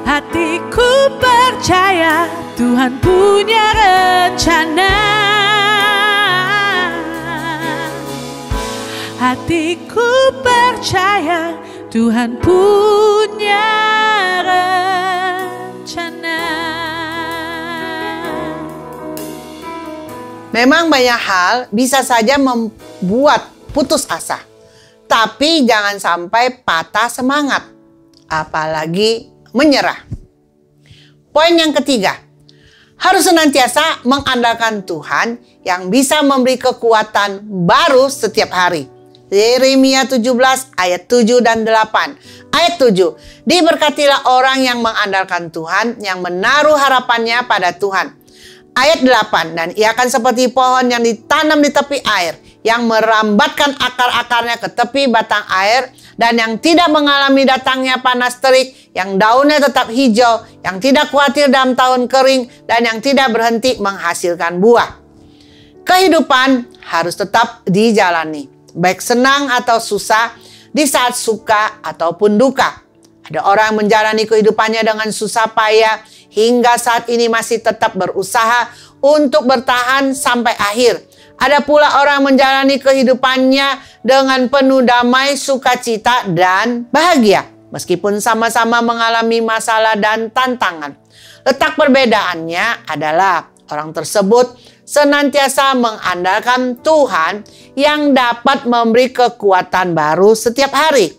Hatiku percaya Tuhan punya rencana. Hatiku percaya Tuhan punya rencana. Memang banyak hal bisa saja membuat putus asa. Tapi jangan sampai patah semangat. Apalagi menyerah. Poin yang ketiga. Harus senantiasa mengandalkan Tuhan yang bisa memberi kekuatan baru setiap hari. Yeremia 17 ayat 7 dan 8. Ayat 7. Diberkatilah orang yang mengandalkan Tuhan, yang menaruh harapannya pada Tuhan. Ayat 8, dan ia akan seperti pohon yang ditanam di tepi air, yang merambatkan akar-akarnya ke tepi batang air, dan yang tidak mengalami datangnya panas terik, yang daunnya tetap hijau, yang tidak khawatir dalam tahun kering, dan yang tidak berhenti menghasilkan buah. Kehidupan harus tetap dijalani, baik senang atau susah, di saat suka ataupun duka. Ada orang menjalani kehidupannya dengan susah payah, hingga saat ini masih tetap berusaha untuk bertahan sampai akhir. Ada pula orang menjalani kehidupannya dengan penuh damai, sukacita, dan bahagia. Meskipun sama-sama mengalami masalah dan tantangan. Letak perbedaannya adalah orang tersebut senantiasa mengandalkan Tuhan yang dapat memberi kekuatan baru setiap hari.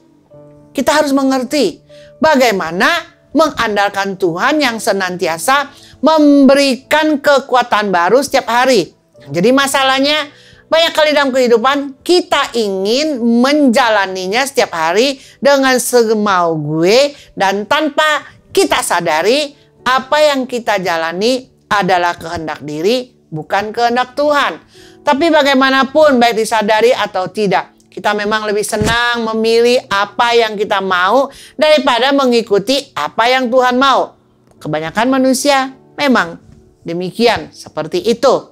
Kita harus mengerti bagaimana mengandalkan Tuhan yang senantiasa memberikan kekuatan baru setiap hari. Jadi masalahnya banyak kali dalam kehidupan kita ingin menjalaninya setiap hari dengan semau gue, dan tanpa kita sadari apa yang kita jalani adalah kehendak diri, bukan kehendak Tuhan. Tapi bagaimanapun, baik disadari atau tidak, kita memang lebih senang memilih apa yang kita mau daripada mengikuti apa yang Tuhan mau. Kebanyakan manusia memang demikian, seperti itu.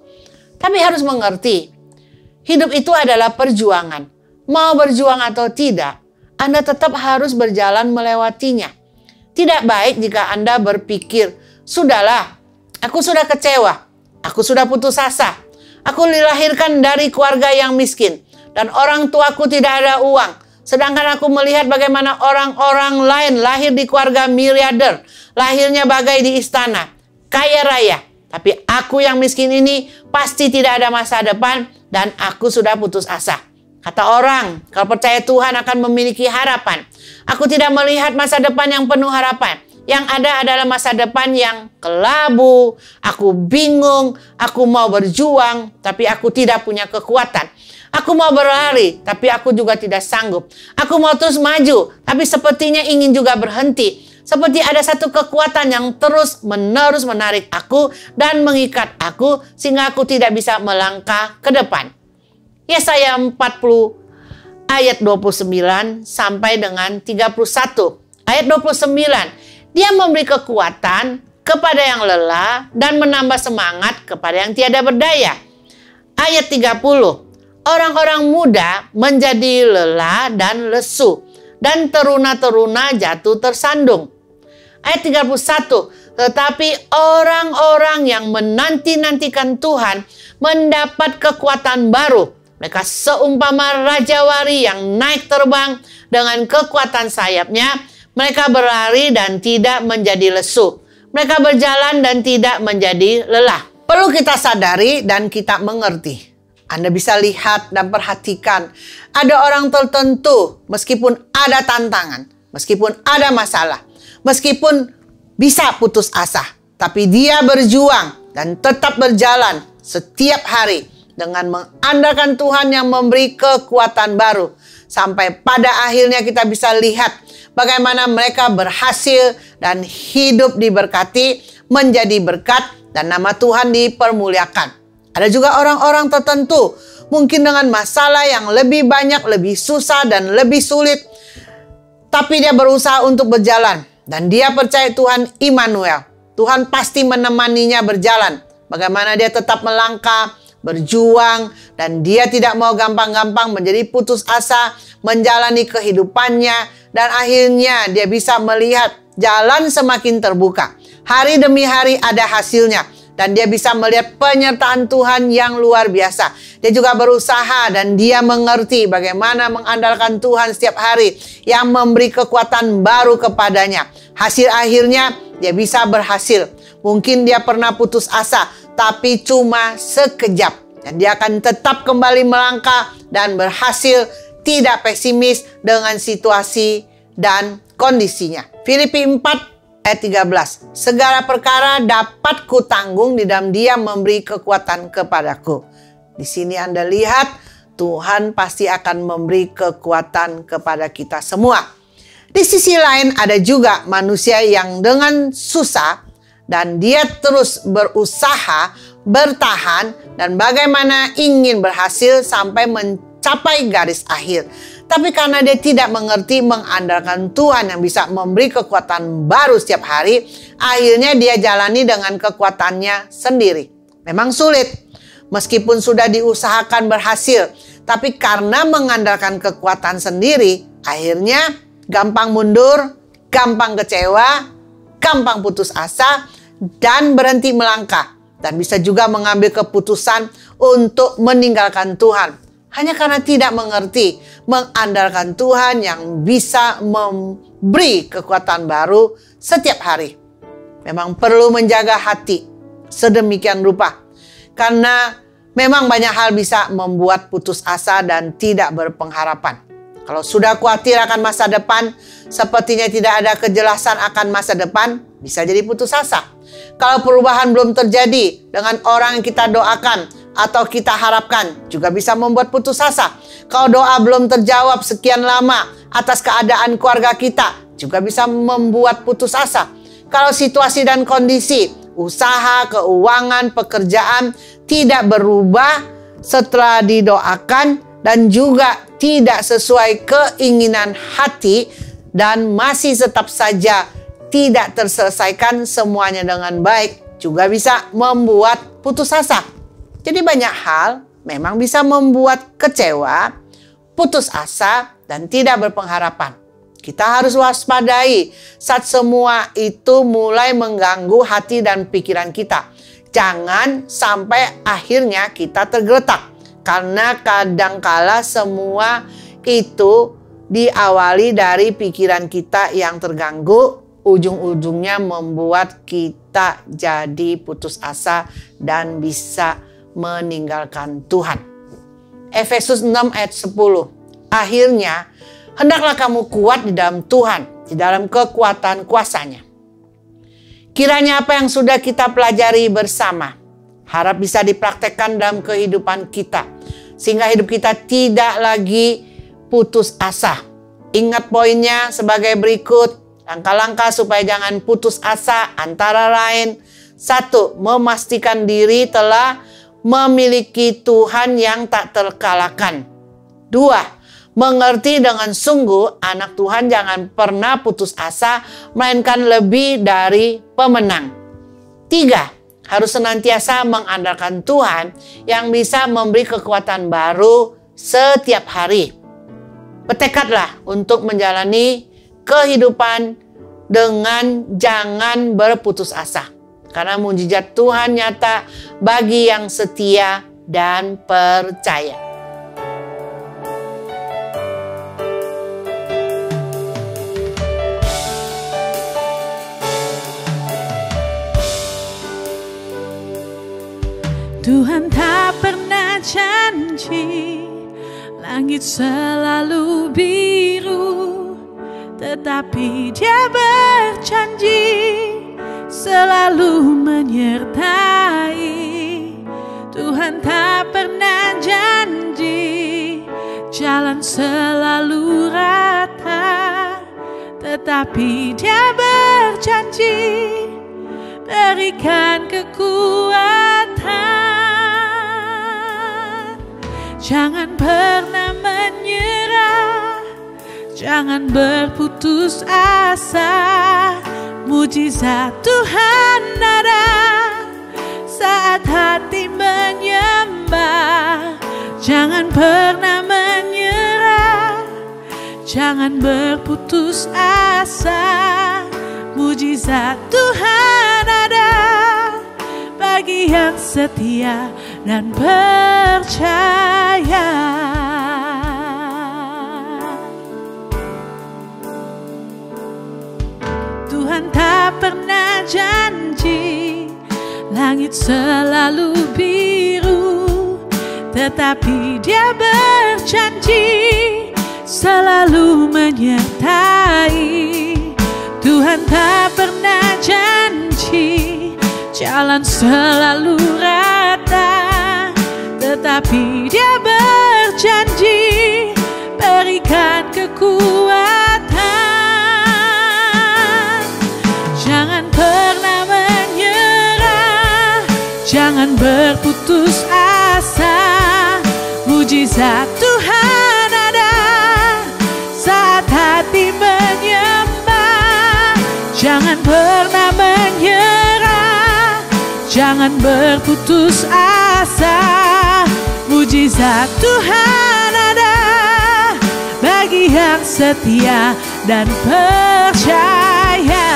Tapi harus mengerti, hidup itu adalah perjuangan. Mau berjuang atau tidak, Anda tetap harus berjalan melewatinya. Tidak baik jika Anda berpikir, sudahlah, aku sudah kecewa, aku sudah putus asa, aku dilahirkan dari keluarga yang miskin, dan orang tuaku tidak ada uang. Sedangkan aku melihat bagaimana orang-orang lain lahir di keluarga miliarder. Lahirnya bagai di istana, kaya raya. Tapi aku yang miskin ini pasti tidak ada masa depan, dan aku sudah putus asa. Kata orang, kalau percaya Tuhan akan memiliki harapan. Aku tidak melihat masa depan yang penuh harapan. Yang ada adalah masa depan yang kelabu. Aku bingung, aku mau berjuang, tapi aku tidak punya kekuatan. Aku mau berlari, tapi aku juga tidak sanggup. Aku mau terus maju, tapi sepertinya ingin juga berhenti. Seperti ada satu kekuatan yang terus-menerus menarik aku dan mengikat aku, sehingga aku tidak bisa melangkah ke depan. Yesaya 40 ayat 29 sampai dengan 31. Ayat 29. Dia memberi kekuatan kepada yang lelah dan menambah semangat kepada yang tiada berdaya. Ayat 30. Orang-orang muda menjadi lelah dan lesu, dan teruna-teruna jatuh tersandung. Ayat 31. Tetapi orang-orang yang menanti-nantikan Tuhan mendapat kekuatan baru. Mereka seumpama rajawari yang naik terbang dengan kekuatan sayapnya. Mereka berlari dan tidak menjadi lesu. Mereka berjalan dan tidak menjadi lelah. Perlu kita sadari dan kita mengerti. Anda bisa lihat dan perhatikan, ada orang tertentu meskipun ada tantangan, meskipun ada masalah, meskipun bisa putus asa, tapi dia berjuang dan tetap berjalan setiap hari dengan mengandalkan Tuhan yang memberi kekuatan baru. Sampai pada akhirnya kita bisa lihat bagaimana mereka berhasil dan hidup diberkati, menjadi berkat, dan nama Tuhan dipermuliakan. Ada juga orang-orang tertentu mungkin dengan masalah yang lebih banyak, lebih susah, dan lebih sulit. Tapi dia berusaha untuk berjalan. Dan dia percaya Tuhan Immanuel. Tuhan pasti menemaninya berjalan. Bagaimana dia tetap melangkah, berjuang, dan dia tidak mau gampang-gampang menjadi putus asa menjalani kehidupannya, dan akhirnya dia bisa melihat jalan semakin terbuka. Hari demi hari ada hasilnya, dan dia bisa melihat penyertaan Tuhan yang luar biasa. Dia juga berusaha dan dia mengerti bagaimana mengandalkan Tuhan setiap hari yang memberi kekuatan baru kepadanya. Hasil akhirnya dia bisa berhasil. Mungkin dia pernah putus asa, tapi cuma sekejap. Dan dia akan tetap kembali melangkah dan berhasil, tidak pesimis dengan situasi dan kondisinya. Filipi 4 ayat 13. Segala perkara dapat kutanggung di dalam Dia memberi kekuatan kepadaku. Di sini Anda lihat Tuhan pasti akan memberi kekuatan kepada kita semua. Di sisi lain ada juga manusia yang dengan susah dan dia terus berusaha bertahan dan bagaimana ingin berhasil sampai mencapai garis akhir. Tapi karena dia tidak mengerti mengandalkan Tuhan yang bisa memberi kekuatan baru setiap hari, akhirnya dia jalani dengan kekuatannya sendiri. Memang sulit, meskipun sudah diusahakan berhasil, tapi karena mengandalkan kekuatan sendiri, akhirnya gampang mundur, gampang kecewa, gampang putus asa, dan berhenti melangkah. Dan bisa juga mengambil keputusan untuk meninggalkan Tuhan. Hanya karena tidak mengerti mengandalkan Tuhan yang bisa memberi kekuatan baru setiap hari. Memang perlu menjaga hati sedemikian rupa. Karena memang banyak hal bisa membuat putus asa dan tidak berpengharapan. Kalau sudah khawatir akan masa depan, sepertinya tidak ada kejelasan akan masa depan, bisa jadi putus asa. Kalau perubahan belum terjadi dengan orang yang kita doakan atau kita harapkan, juga bisa membuat putus asa. Kalau doa belum terjawab sekian lama atas keadaan keluarga kita, juga bisa membuat putus asa. Kalau situasi dan kondisi, usaha, keuangan, pekerjaan tidak berubah setelah didoakan dan juga tidak sesuai keinginan hati dan masih tetap saja tidak terselesaikan semuanya dengan baik, juga bisa membuat putus asa. Jadi banyak hal memang bisa membuat kecewa, putus asa, dan tidak berpengharapan. Kita harus waspadai saat semua itu mulai mengganggu hati dan pikiran kita. Jangan sampai akhirnya kita tergeletak. Karena kadangkala semua itu diawali dari pikiran kita yang terganggu, ujung-ujungnya membuat kita jadi putus asa dan bisa meninggalkan Tuhan. Efesus 6 ayat 10. Akhirnya, hendaklah kamu kuat di dalam Tuhan, di dalam kekuatan kuasa-Nya. Kiranya apa yang sudah kita pelajari bersama, harap bisa dipraktekkan dalam kehidupan kita, sehingga hidup kita tidak lagi putus asa. Ingat poinnya sebagai berikut. Langkah-langkah supaya jangan putus asa antara lain. 1. Memastikan diri telah memiliki Tuhan yang tak terkalahkan. 2. Mengerti dengan sungguh anak Tuhan jangan pernah putus asa, melainkan lebih dari pemenang. 3. Harus senantiasa mengandalkan Tuhan yang bisa memberi kekuatan baru setiap hari. Bertekadlah untuk menjalani kehidupan dengan jangan berputus asa. Karena mujizat Tuhan nyata bagi yang setia dan percaya. Tuhan tak pernah janji langit selalu biru, tetapi Dia berjanji selalu menyertai. Tuhan tak pernah janji jalan selalu rata, tetapi Dia berjanji berikan kekuatan. Jangan pernah menyerah, jangan berputus asa. Mujizat Tuhan ada saat hati menyembah. menyembah, jangan pernah menyerah, jangan berputus asa. Mujizat Tuhan ada bagi yang setia dan percaya. Tuhan tak pernah janji langit selalu biru, tetapi Dia berjanji selalu menyertai. Tuhan tak pernah janji jalan selalu rata, tetapi Dia berjanji berikan kekuatan. Jangan pernah menyerah, jangan berputus asa. Mujizat Tuhan ada saat hati menyembah. Jangan pernah menyerah, jangan berputus asa. Mujizat Tuhan ada bagi yang setia dan percaya.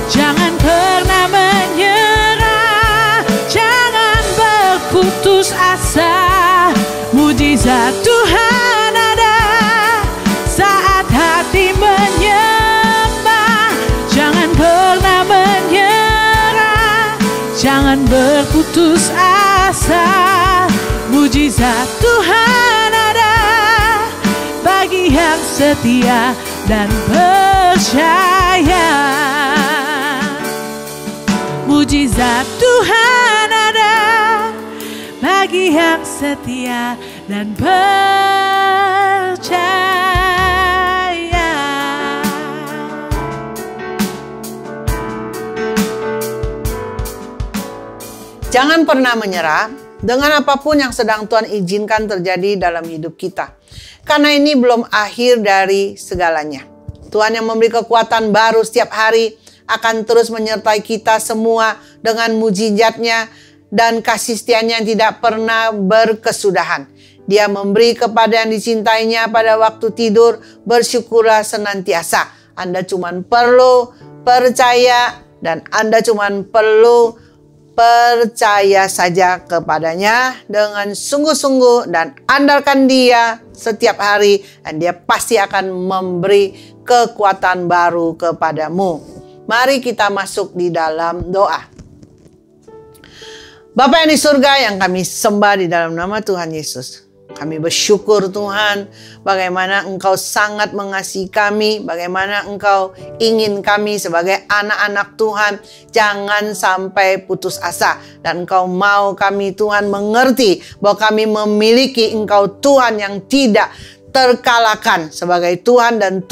Jangan pernah menyerah, jangan berputus asa. Mujizat Tuhan ada saat hati menyembah. Jangan pernah menyerah, jangan berputus asa. Mujizat Tuhan ada bagi yang setia dan percaya. Mujizat Tuhan ada bagi yang setia dan percaya. Jangan pernah menyerah dengan apapun yang sedang Tuhan izinkan terjadi dalam hidup kita. Karena ini belum akhir dari segalanya. Tuhan yang memberi kekuatan baru setiap hari akan terus menyertai kita semua dengan mujizatnya dan kasih setianya yang tidak pernah berkesudahan. Dia memberi kepada yang dicintainya pada waktu tidur, bersyukurlah senantiasa. Anda cuma perlu percaya dan Anda cuma perlu percaya saja kepadanya dengan sungguh-sungguh dan andalkan Dia setiap hari dan Dia pasti akan memberi kekuatan baru kepadamu. Mari kita masuk di dalam doa. Bapa yang di surga yang kami sembah di dalam nama Tuhan Yesus. Kami bersyukur Tuhan bagaimana Engkau sangat mengasihi kami, bagaimana Engkau ingin kami sebagai anak-anak Tuhan jangan sampai putus asa. Dan Engkau mau kami Tuhan mengerti bahwa kami memiliki Engkau Tuhan yang tidak terkalahkan sebagai Tuhan dan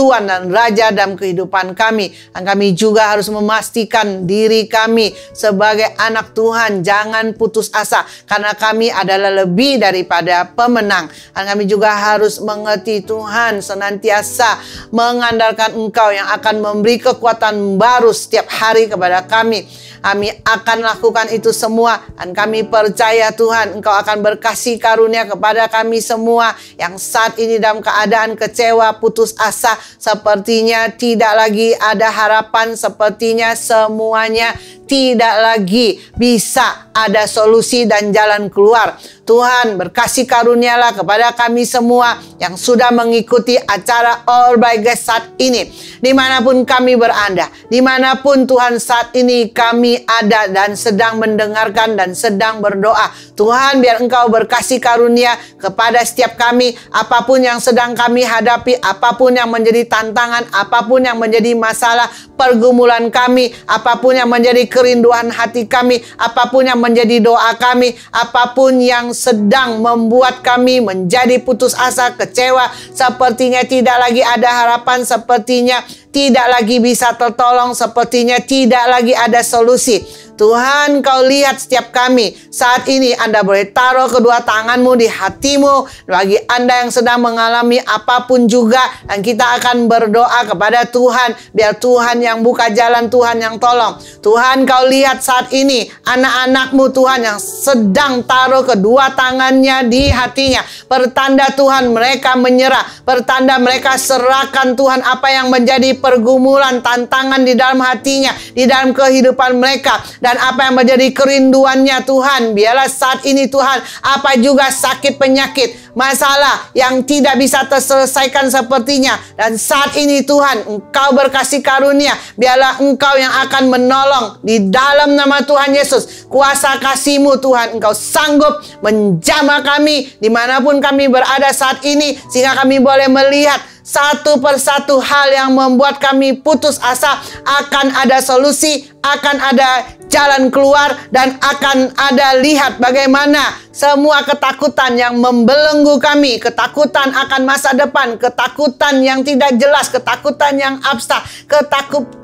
Raja dalam kehidupan kami. Dan kami juga harus memastikan diri kami sebagai anak Tuhan jangan putus asa, karena kami adalah lebih daripada pemenang. Dan kami juga harus mengerti Tuhan senantiasa mengandalkan Engkau yang akan memberi kekuatan baru setiap hari kepada kami. Kami akan lakukan itu semua dan kami percaya Tuhan Engkau akan berkasih karunia kepada kami semua yang saat ini dalam keadaan kecewa, putus asa, sepertinya tidak lagi ada harapan, sepertinya semuanya tidak lagi bisa ada solusi dan jalan keluar. Tuhan berkasih karunialah kepada kami semua yang sudah mengikuti acara All by God saat ini. Dimanapun kami berada, dimanapun Tuhan saat ini kami ada dan sedang mendengarkan dan sedang berdoa. Tuhan biar Engkau berkasih karunia kepada setiap kami. Apapun yang sedang kami hadapi, apapun yang menjadi tantangan, apapun yang menjadi masalah pergumulan kami, apapun yang menjadi kerinduan hati kami, apapun yang menjadi doa kami, apapun yang sedang membuat kami menjadi putus asa, kecewa, sepertinya tidak lagi ada harapan, sepertinya tidak lagi bisa tertolong, sepertinya tidak lagi ada solusi. Tuhan, Kau lihat setiap kami. Saat ini Anda boleh taruh kedua tanganmu di hatimu. Bagi Anda yang sedang mengalami apapun juga, dan kita akan berdoa kepada Tuhan. Biar Tuhan yang buka jalan, Tuhan yang tolong. Tuhan, Kau lihat saat ini anak-anak-Mu Tuhan yang sedang taruh kedua tangannya di hatinya. Pertanda Tuhan mereka menyerah. Pertanda mereka serahkan Tuhan apa yang menjadi pergumulan, tantangan di dalam hatinya, di dalam kehidupan mereka. Dan apa yang menjadi kerinduannya Tuhan, biarlah saat ini Tuhan, apa juga sakit penyakit, masalah yang tidak bisa terselesaikan sepertinya. Dan saat ini Tuhan, Engkau berkasih karunia, biarlah Engkau yang akan menolong di dalam nama Tuhan Yesus. Kuasa kasih-Mu Tuhan, Engkau sanggup menjamah kami dimanapun kami berada saat ini, sehingga kami boleh melihat satu persatu hal yang membuat kami putus asa. Akan ada solusi, akan ada jalan keluar, dan akan ada lihat bagaimana semua ketakutan yang membelenggu kami, ketakutan akan masa depan, ketakutan yang tidak jelas, ketakutan yang abstrak, ketakutan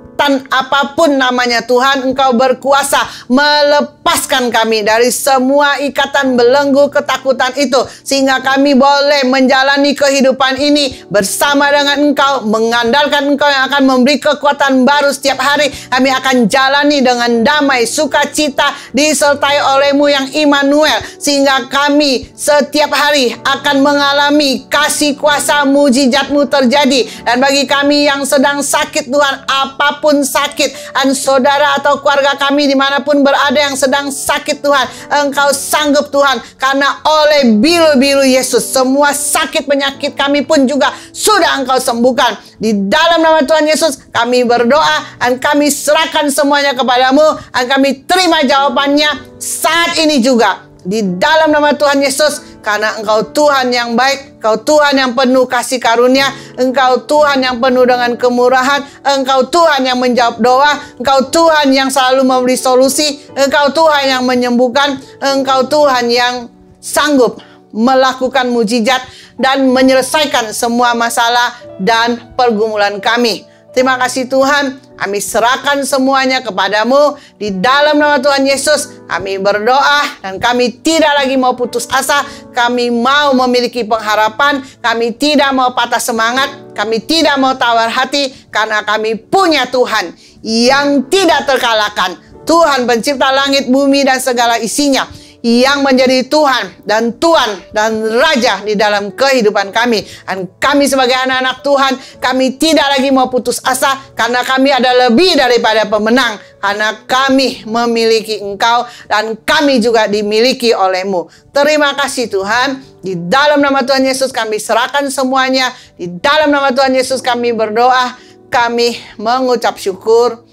apapun namanya Tuhan, Engkau berkuasa melepaskan kami dari semua ikatan belenggu ketakutan itu, sehingga kami boleh menjalani kehidupan ini bersama dengan Engkau, mengandalkan Engkau yang akan memberi kekuatan baru setiap hari. Kami akan jalani dengan damai, sukacita, disertai oleh-Mu yang Immanuel, sehingga kami setiap hari akan mengalami kasih kuasa mujizat-Mu terjadi. Dan bagi kami yang sedang sakit Tuhan, apapun sakit, dan saudara atau keluarga kami dimanapun berada yang sedang sakit Tuhan, Engkau sanggup Tuhan, karena oleh biru-biru Yesus semua sakit penyakit kami pun juga sudah Engkau sembuhkan. Di dalam nama Tuhan Yesus kami berdoa, dan kami serahkan semuanya kepadamu, dan kami terima jawabannya saat ini juga di dalam nama Tuhan Yesus. Karena Engkau Tuhan yang baik, Engkau Tuhan yang penuh kasih karunia, Engkau Tuhan yang penuh dengan kemurahan, Engkau Tuhan yang menjawab doa, Engkau Tuhan yang selalu memberi solusi, Engkau Tuhan yang menyembuhkan, Engkau Tuhan yang sanggup melakukan mujizat dan menyelesaikan semua masalah dan pergumulan kami. Terima kasih Tuhan, kami serahkan semuanya kepadamu. Di dalam nama Tuhan Yesus kami berdoa, dan kami tidak lagi mau putus asa. Kami mau memiliki pengharapan, kami tidak mau patah semangat, kami tidak mau tawar hati, karena kami punya Tuhan yang tidak terkalahkan. Tuhan pencipta langit, bumi, dan segala isinya, yang menjadi Tuhan dan Tuan dan Raja di dalam kehidupan kami. Dan kami sebagai anak-anak Tuhan, kami tidak lagi mau putus asa, karena kami ada lebih daripada pemenang, karena kami memiliki Engkau, dan kami juga dimiliki oleh-Mu. Terima kasih Tuhan. Di dalam nama Tuhan Yesus kami serahkan semuanya. Di dalam nama Tuhan Yesus kami berdoa, kami mengucap syukur.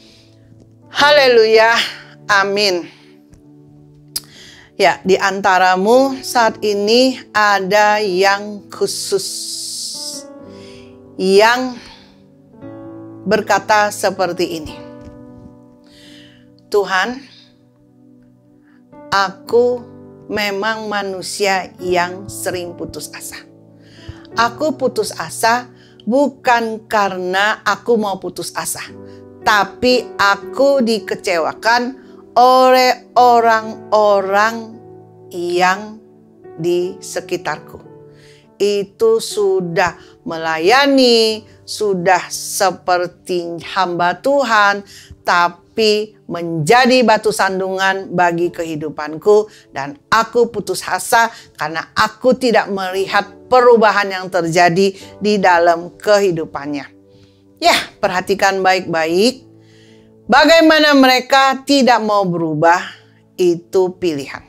Haleluya, amin. Ya, di antaramu saat ini ada yang khusus, yang berkata seperti ini. Tuhan, aku memang manusia yang sering putus asa. Aku putus asa bukan karena aku mau putus asa, tapi aku dikecewakan oleh orang-orang yang di sekitarku. Itu sudah melayani, sudah seperti hamba Tuhan, tapi menjadi batu sandungan bagi kehidupanku. Dan aku putus asa karena aku tidak melihat perubahan yang terjadi di dalam kehidupannya. Ya, perhatikan baik-baik. Bagaimana mereka tidak mau berubah, itu pilihan.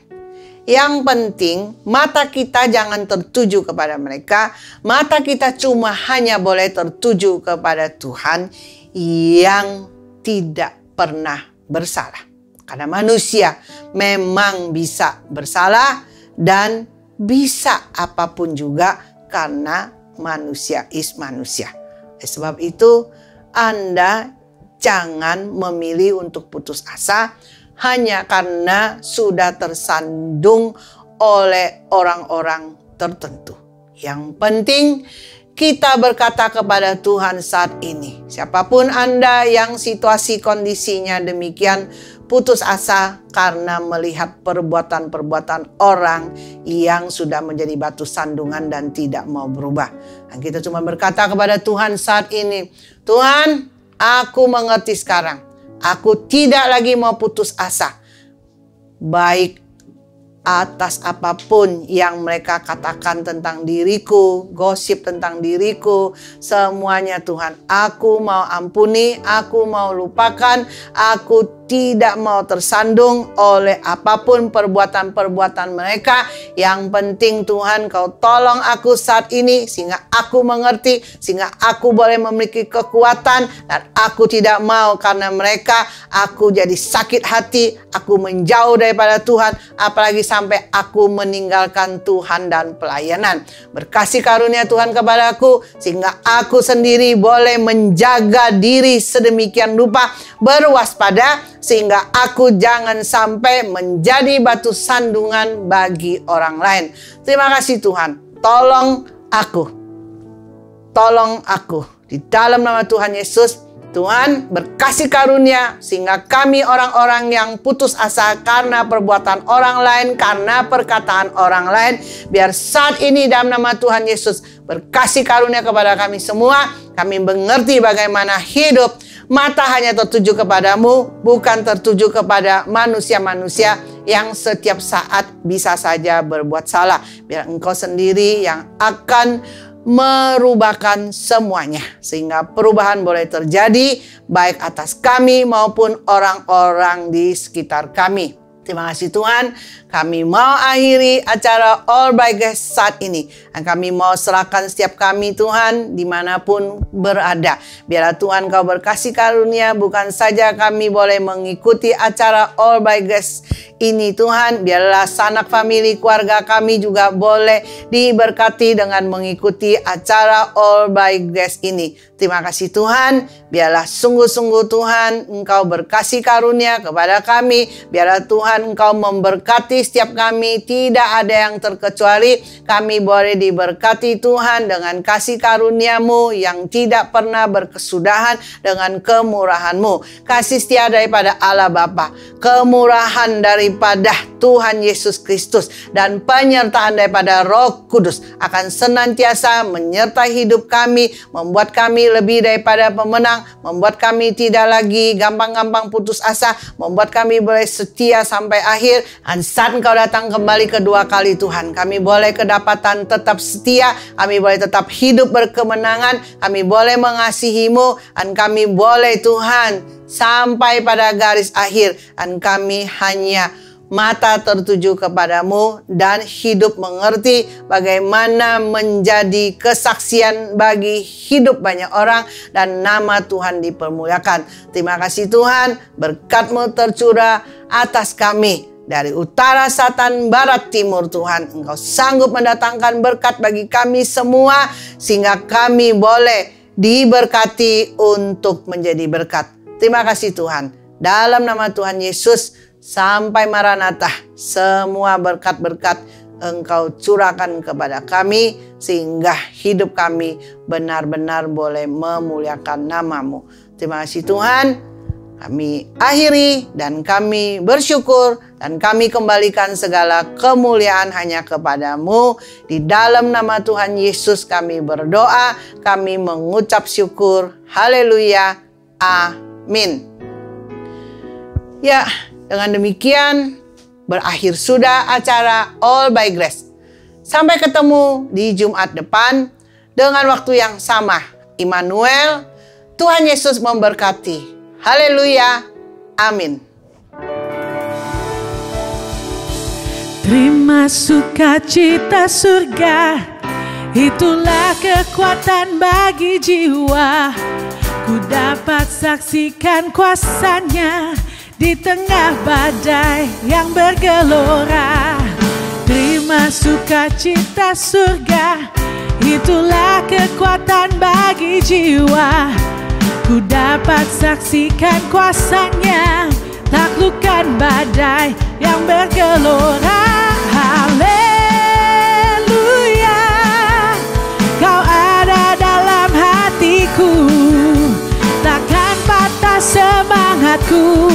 Yang penting mata kita jangan tertuju kepada mereka. Mata kita cuma hanya boleh tertuju kepada Tuhan yang tidak pernah bersalah. Karena manusia memang bisa bersalah dan bisa apapun juga, karena manusia is manusia. Sebab itu Anda jangan memilih untuk putus asa hanya karena sudah tersandung oleh orang-orang tertentu. Yang penting kita berkata kepada Tuhan saat ini, siapapun Anda yang situasi kondisinya demikian, putus asa karena melihat perbuatan-perbuatan orang yang sudah menjadi batu sandungan dan tidak mau berubah. Dan kita cuma berkata kepada Tuhan saat ini, Tuhan, aku mengerti sekarang. Aku tidak lagi mau putus asa. Baik atas apapun yang mereka katakan tentang diriku, gosip tentang diriku, semuanya Tuhan, aku mau ampuni, aku mau lupakan, aku tidak mau tersandung oleh apapun perbuatan-perbuatan mereka. Yang penting Tuhan, Kau tolong aku saat ini sehingga aku mengerti, sehingga aku boleh memiliki kekuatan, dan aku tidak mau karena mereka aku jadi sakit hati, aku menjauh daripada Tuhan, apalagi sampai aku meninggalkan Tuhan dan pelayanan. Berkasih karunia Tuhan kepadaku sehingga aku sendiri boleh menjaga diri sedemikian rupa, berwaspada sehingga aku jangan sampai menjadi batu sandungan bagi orang lain. Terima kasih Tuhan, tolong aku. Tolong aku. Di dalam nama Tuhan Yesus, Tuhan berkasih karunia sehingga kami orang-orang yang putus asa karena perbuatan orang lain, karena perkataan orang lain, biar saat ini dalam nama Tuhan Yesus berkasih karunia kepada kami semua. Kami mengerti bagaimana hidup. Mata hanya tertuju kepadamu, bukan tertuju kepada manusia-manusia yang setiap saat bisa saja berbuat salah. Biar Engkau sendiri yang akan merubahkan semuanya, sehingga perubahan boleh terjadi baik atas kami maupun orang-orang di sekitar kami. Terima kasih Tuhan, kami mau akhiri acara All by Grace saat ini. Dan kami mau serahkan setiap kami Tuhan dimanapun berada. Biarlah Tuhan Kau berkasih karunia, bukan saja kami boleh mengikuti acara All by Grace ini Tuhan. Biarlah sanak famili keluarga kami juga boleh diberkati dengan mengikuti acara All by Grace ini. Terima kasih Tuhan, biarlah sungguh-sungguh Tuhan Engkau berkasih karunia kepada kami. Biarlah Tuhan Engkau memberkati setiap kami, tidak ada yang terkecuali. Kami boleh diberkati Tuhan dengan kasih karunia-Mu yang tidak pernah berkesudahan, dengan kemurahan-Mu. Kasih setia daripada Allah Bapa, kemurahan daripada Tuhan Yesus Kristus, dan penyertaan daripada Roh Kudus akan senantiasa menyertai hidup kami, membuat kami lebih daripada pemenang, membuat kami tidak lagi gampang-gampang putus asa, membuat kami boleh setia sampai akhir. Dan saat Engkau datang kembali kedua kali Tuhan, kami boleh kedapatan tetap setia, kami boleh tetap hidup berkemenangan, kami boleh mengasihi-Mu, dan kami boleh Tuhan sampai pada garis akhir, dan kami hanya mata tertuju kepadamu dan hidup mengerti bagaimana menjadi kesaksian bagi hidup banyak orang dan nama Tuhan dipermuliakan. Terima kasih Tuhan, berkat-Mu tercurah atas kami. Dari utara, selatan, barat, timur Tuhan, Engkau sanggup mendatangkan berkat bagi kami semua, sehingga kami boleh diberkati untuk menjadi berkat. Terima kasih Tuhan. Dalam nama Tuhan Yesus, sampai Maranatha, semua berkat-berkat Engkau curahkan kepada kami, sehingga hidup kami benar-benar boleh memuliakan nama-Mu. Terima kasih Tuhan. Kami akhiri dan kami bersyukur dan kami kembalikan segala kemuliaan hanya kepada-Mu. Di dalam nama Tuhan Yesus kami berdoa, kami mengucap syukur. Haleluya. Amin. Ya, dengan demikian berakhir sudah acara All by Grace. Sampai ketemu di Jumat depan dengan waktu yang sama. Immanuel, Tuhan Yesus memberkati. Haleluya. Amin. Terima sukacita surga, itulah kekuatan bagi jiwa. Ku dapat saksikan kuasanya di tengah badai yang bergelora. Terima sukacita surga, itulah kekuatan bagi jiwa. Ku dapat saksikan kuasanya, taklukkan badai yang bergelora. Haleluya, Kau ada dalam hatiku, takkan patah semangatku,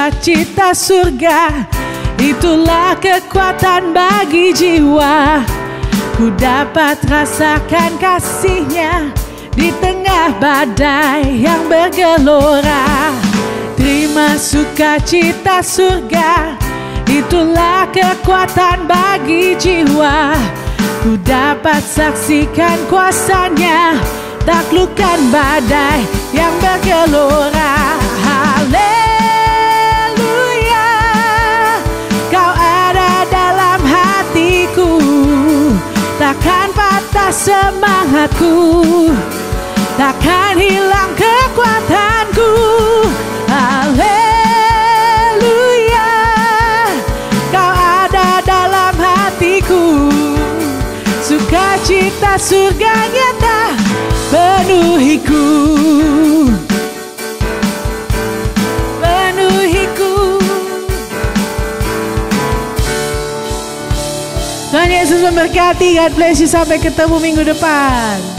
sukacita surga, itulah kekuatan bagi jiwa. Ku dapat rasakan kasih-Nya di tengah badai yang bergelora. Terima sukacita surga, itulah kekuatan bagi jiwa. Ku dapat saksikan kuasa-Nya, taklukkan badai yang bergelora. Haleluya, Kau ada dalam hatiku, takkan patah semangatku, takkan hilang kekuatanku. Haleluya, Kau ada dalam hatiku, sukacita surga nyata penuhiku. Tuhan Yesus memberkati. God bless you. Sampai ketemu minggu depan.